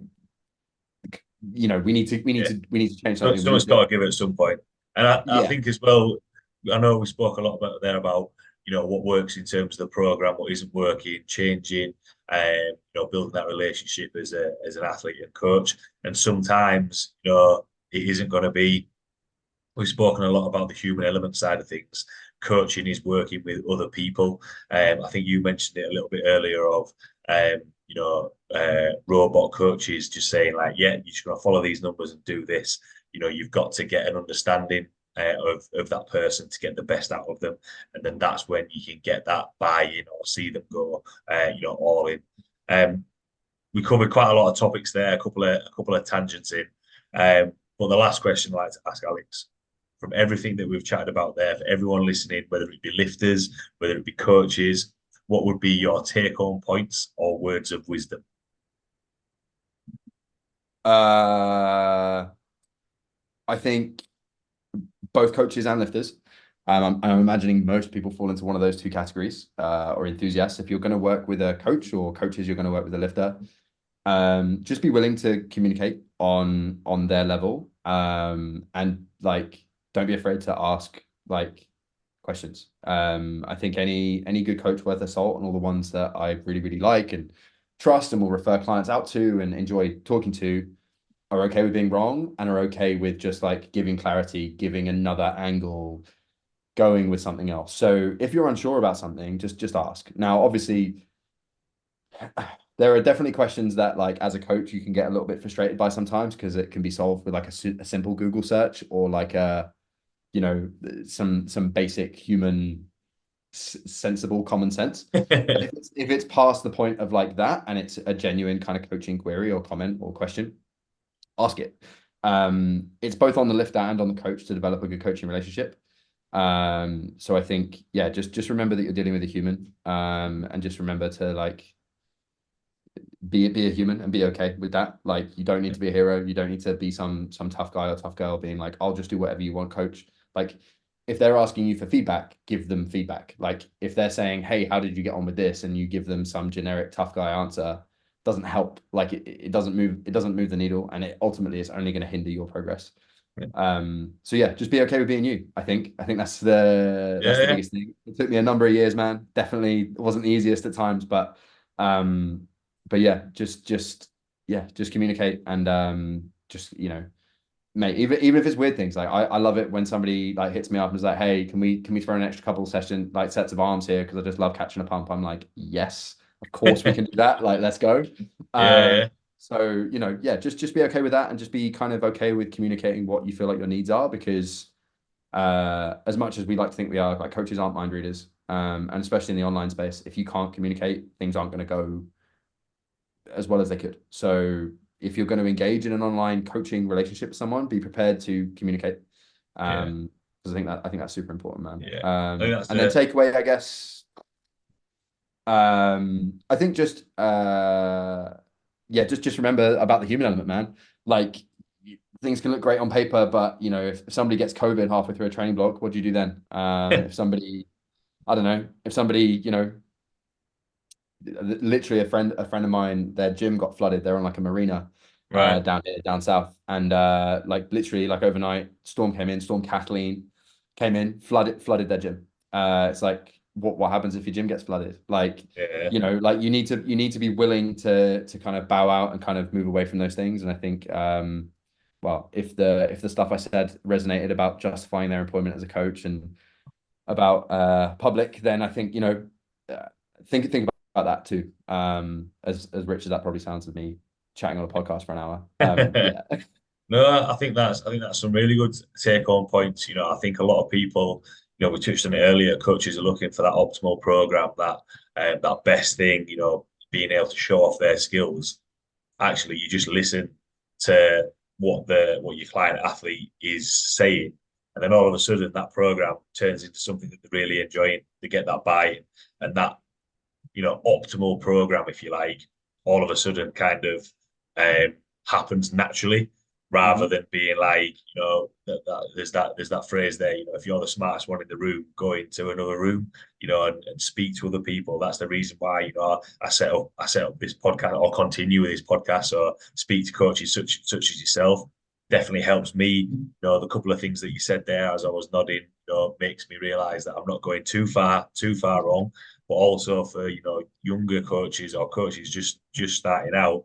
we need to change something. Someone's got to give it at some point. And I Yeah. think as well, I know we spoke a lot about there about, what works in terms of the program, what isn't working, changing, building that relationship as an athlete and coach. And sometimes, it isn't going to be, we've spoken a lot about the human element side of things. Coaching is working with other people. I think you mentioned it a little bit earlier of, robot coaches just saying like, yeah, you're just going to follow these numbers and do this. You've got to get an understanding of that person to get the best out of them, and then that's when you can get that buy-in or see them go, all in. We covered quite a lot of topics there, a couple of tangents in, but the last question I'd like to ask Alex, from everything that we've chatted about there, for everyone listening, whether it be lifters, whether it be coaches, what would be your take-home points or words of wisdom? I think both coaches and lifters. I'm imagining most people fall into one of those two categories, or enthusiasts. If you're going to work with a coach, or coaches, you're going to work with a lifter. Just be willing to communicate on their level, and like don't be afraid to ask like questions. I think any good coach worth their salt, and all the ones that I really really like and trust and will refer clients out to and enjoy talking to, are okay with being wrong and are okay with just like giving clarity, giving another angle, going with something else. So if you're unsure about something, just ask. Now, obviously, there are definitely questions that, like, as a coach, you can get a little bit frustrated by sometimes because it can be solved with like a simple Google search or like a, you know, some basic human sensible common sense. But if it's past the point of like that and it's a genuine kind of coaching query or comment or question, ask it. It's both on the lifter and on the coach to develop a good coaching relationship. So I think, yeah, just remember that you're dealing with a human, and just remember to like be a human and be okay with that. Like you don't need to be a hero. You don't need to be some tough guy or tough girl being like, I'll just do whatever you want, coach. Like if they're asking you for feedback, give them feedback. Like if they're saying, hey, how did you get on with this? And you give them some generic tough guy answer, doesn't help. Like it doesn't move the needle, and it ultimately is only going to hinder your progress. So yeah, just be okay with being you. I think that's the Yeah, biggest thing. It took me a number of years, man. Definitely wasn't the easiest at times, um but yeah, just communicate and just, mate, even if it's weird things, like I love it when somebody like hits me up and is like, hey, can we throw an extra couple sets of arms here because I just love catching a pump. I'm like, yes, of course we yeah. can do that. Like, let's go. Yeah, Um, yeah, so yeah, just be okay with that and just be kind of okay with communicating what you feel like your needs are because as much as we like to think we are, like coaches aren't mind readers. And especially in the online space, if you can't communicate, things aren't going to go as well as they could. So if you're going to engage in an online coaching relationship with someone, be prepared to communicate. yeah, Because I think that's super important, man. yeah. I think that's And then the takeaway, I guess. I think just yeah, just remember about the human element, man. Like things can look great on paper, but if somebody gets COVID halfway through a training block, what do you do then? If somebody, I don't know, if somebody, literally a friend of mine, their gym got flooded. They're on like a marina right. down here, down south. And like literally like overnight, storm came in, Storm Kathleen came in, flooded their gym. It's like what happens if your gym gets flooded? Like, Yeah, like you need to be willing to kind of bow out and kind of move away from those things. And I think well, if the stuff I said resonated about justifying their employment as a coach and about public, then I think uh, think about that too. As rich as that probably sounds of me chatting on a podcast for an hour. yeah. Yeah. No, I think that's some really good take home points. I think a lot of people, we touched on it earlier. Coaches are looking for that optimal program, that best thing. Being able to show off their skills. Actually, you just listen to what your client athlete is saying, and then all of a sudden that program turns into something that they're really enjoying. They get that buy-in, and that optimal program, if you like, all of a sudden kind of happens naturally rather Mhm. than being like, there's that phrase there, if you're the smartest one in the room, go into another room, and speak to other people. That's the reason why, I set up this podcast or continue with this podcast or speak to coaches such as yourself. Definitely helps me. The couple of things that you said there as I was nodding, makes me realize that I'm not going too far wrong, but also for younger coaches or coaches just starting out,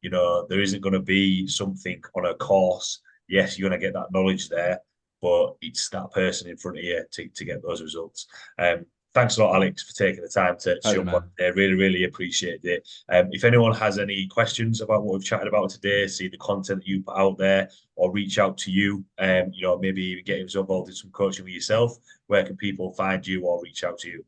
there isn't going to be something on a course. Yes, you're going to get that knowledge there, but it's that person in front of you to get those results. Thanks a lot, Alex, for taking the time to Pleasure, jump on man. there. Really, really appreciate it. If anyone has any questions about what we've chatted about today, see the content that you put out there, or reach out to you, maybe even get involved in some coaching with yourself, where can people find you or reach out to you?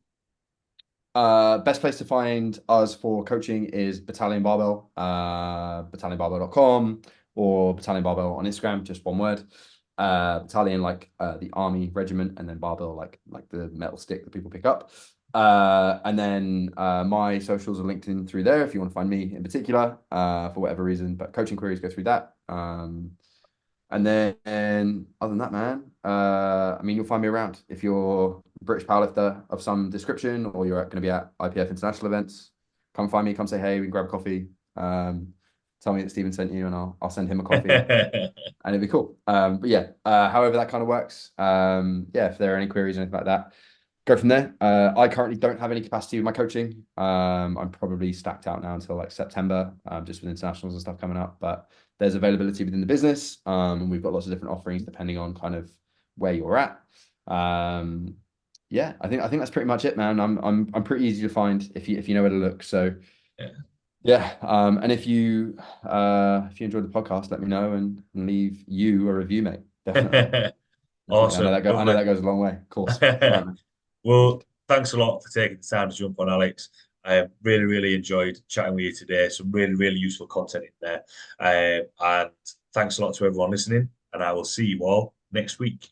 Best place to find us for coaching is Battalion Barbell, battalionbarbell.com or Battalion Barbell on Instagram, just one word. Battalion like the army regiment, and then barbell like the metal stick that people pick up. And then my socials are linked in through there if you want to find me in particular, for whatever reason. But coaching queries go through that. And then other than that, man, I mean, you'll find me around. If you're a British powerlifter of some description or you're going to be at IPF international events, come find me, come say hey, we can grab coffee. tell me that Stephen sent you, and I'll send him a coffee, and it'd be cool. But yeah, however that kind of works. Yeah, if there are any queries or anything like that, go from there. I currently don't have any capacity with my coaching. I'm probably stacked out now until like September, just with internationals and stuff coming up. But there's availability within the business, and we've got lots of different offerings depending on kind of where you're at. Yeah, I think that's pretty much it, man. I'm pretty easy to find if you know where to look. So Yeah. yeah, and if you enjoyed the podcast, let me know and leave you a review, mate. Definitely. Definitely. Awesome. I know Lovely. that goes a long way. Of course. All right, man. Well, thanks a lot for taking the time to jump on, Alex. I really, really enjoyed chatting with you today. Some really, really useful content in there. And thanks a lot to everyone listening. And I will see you all next week.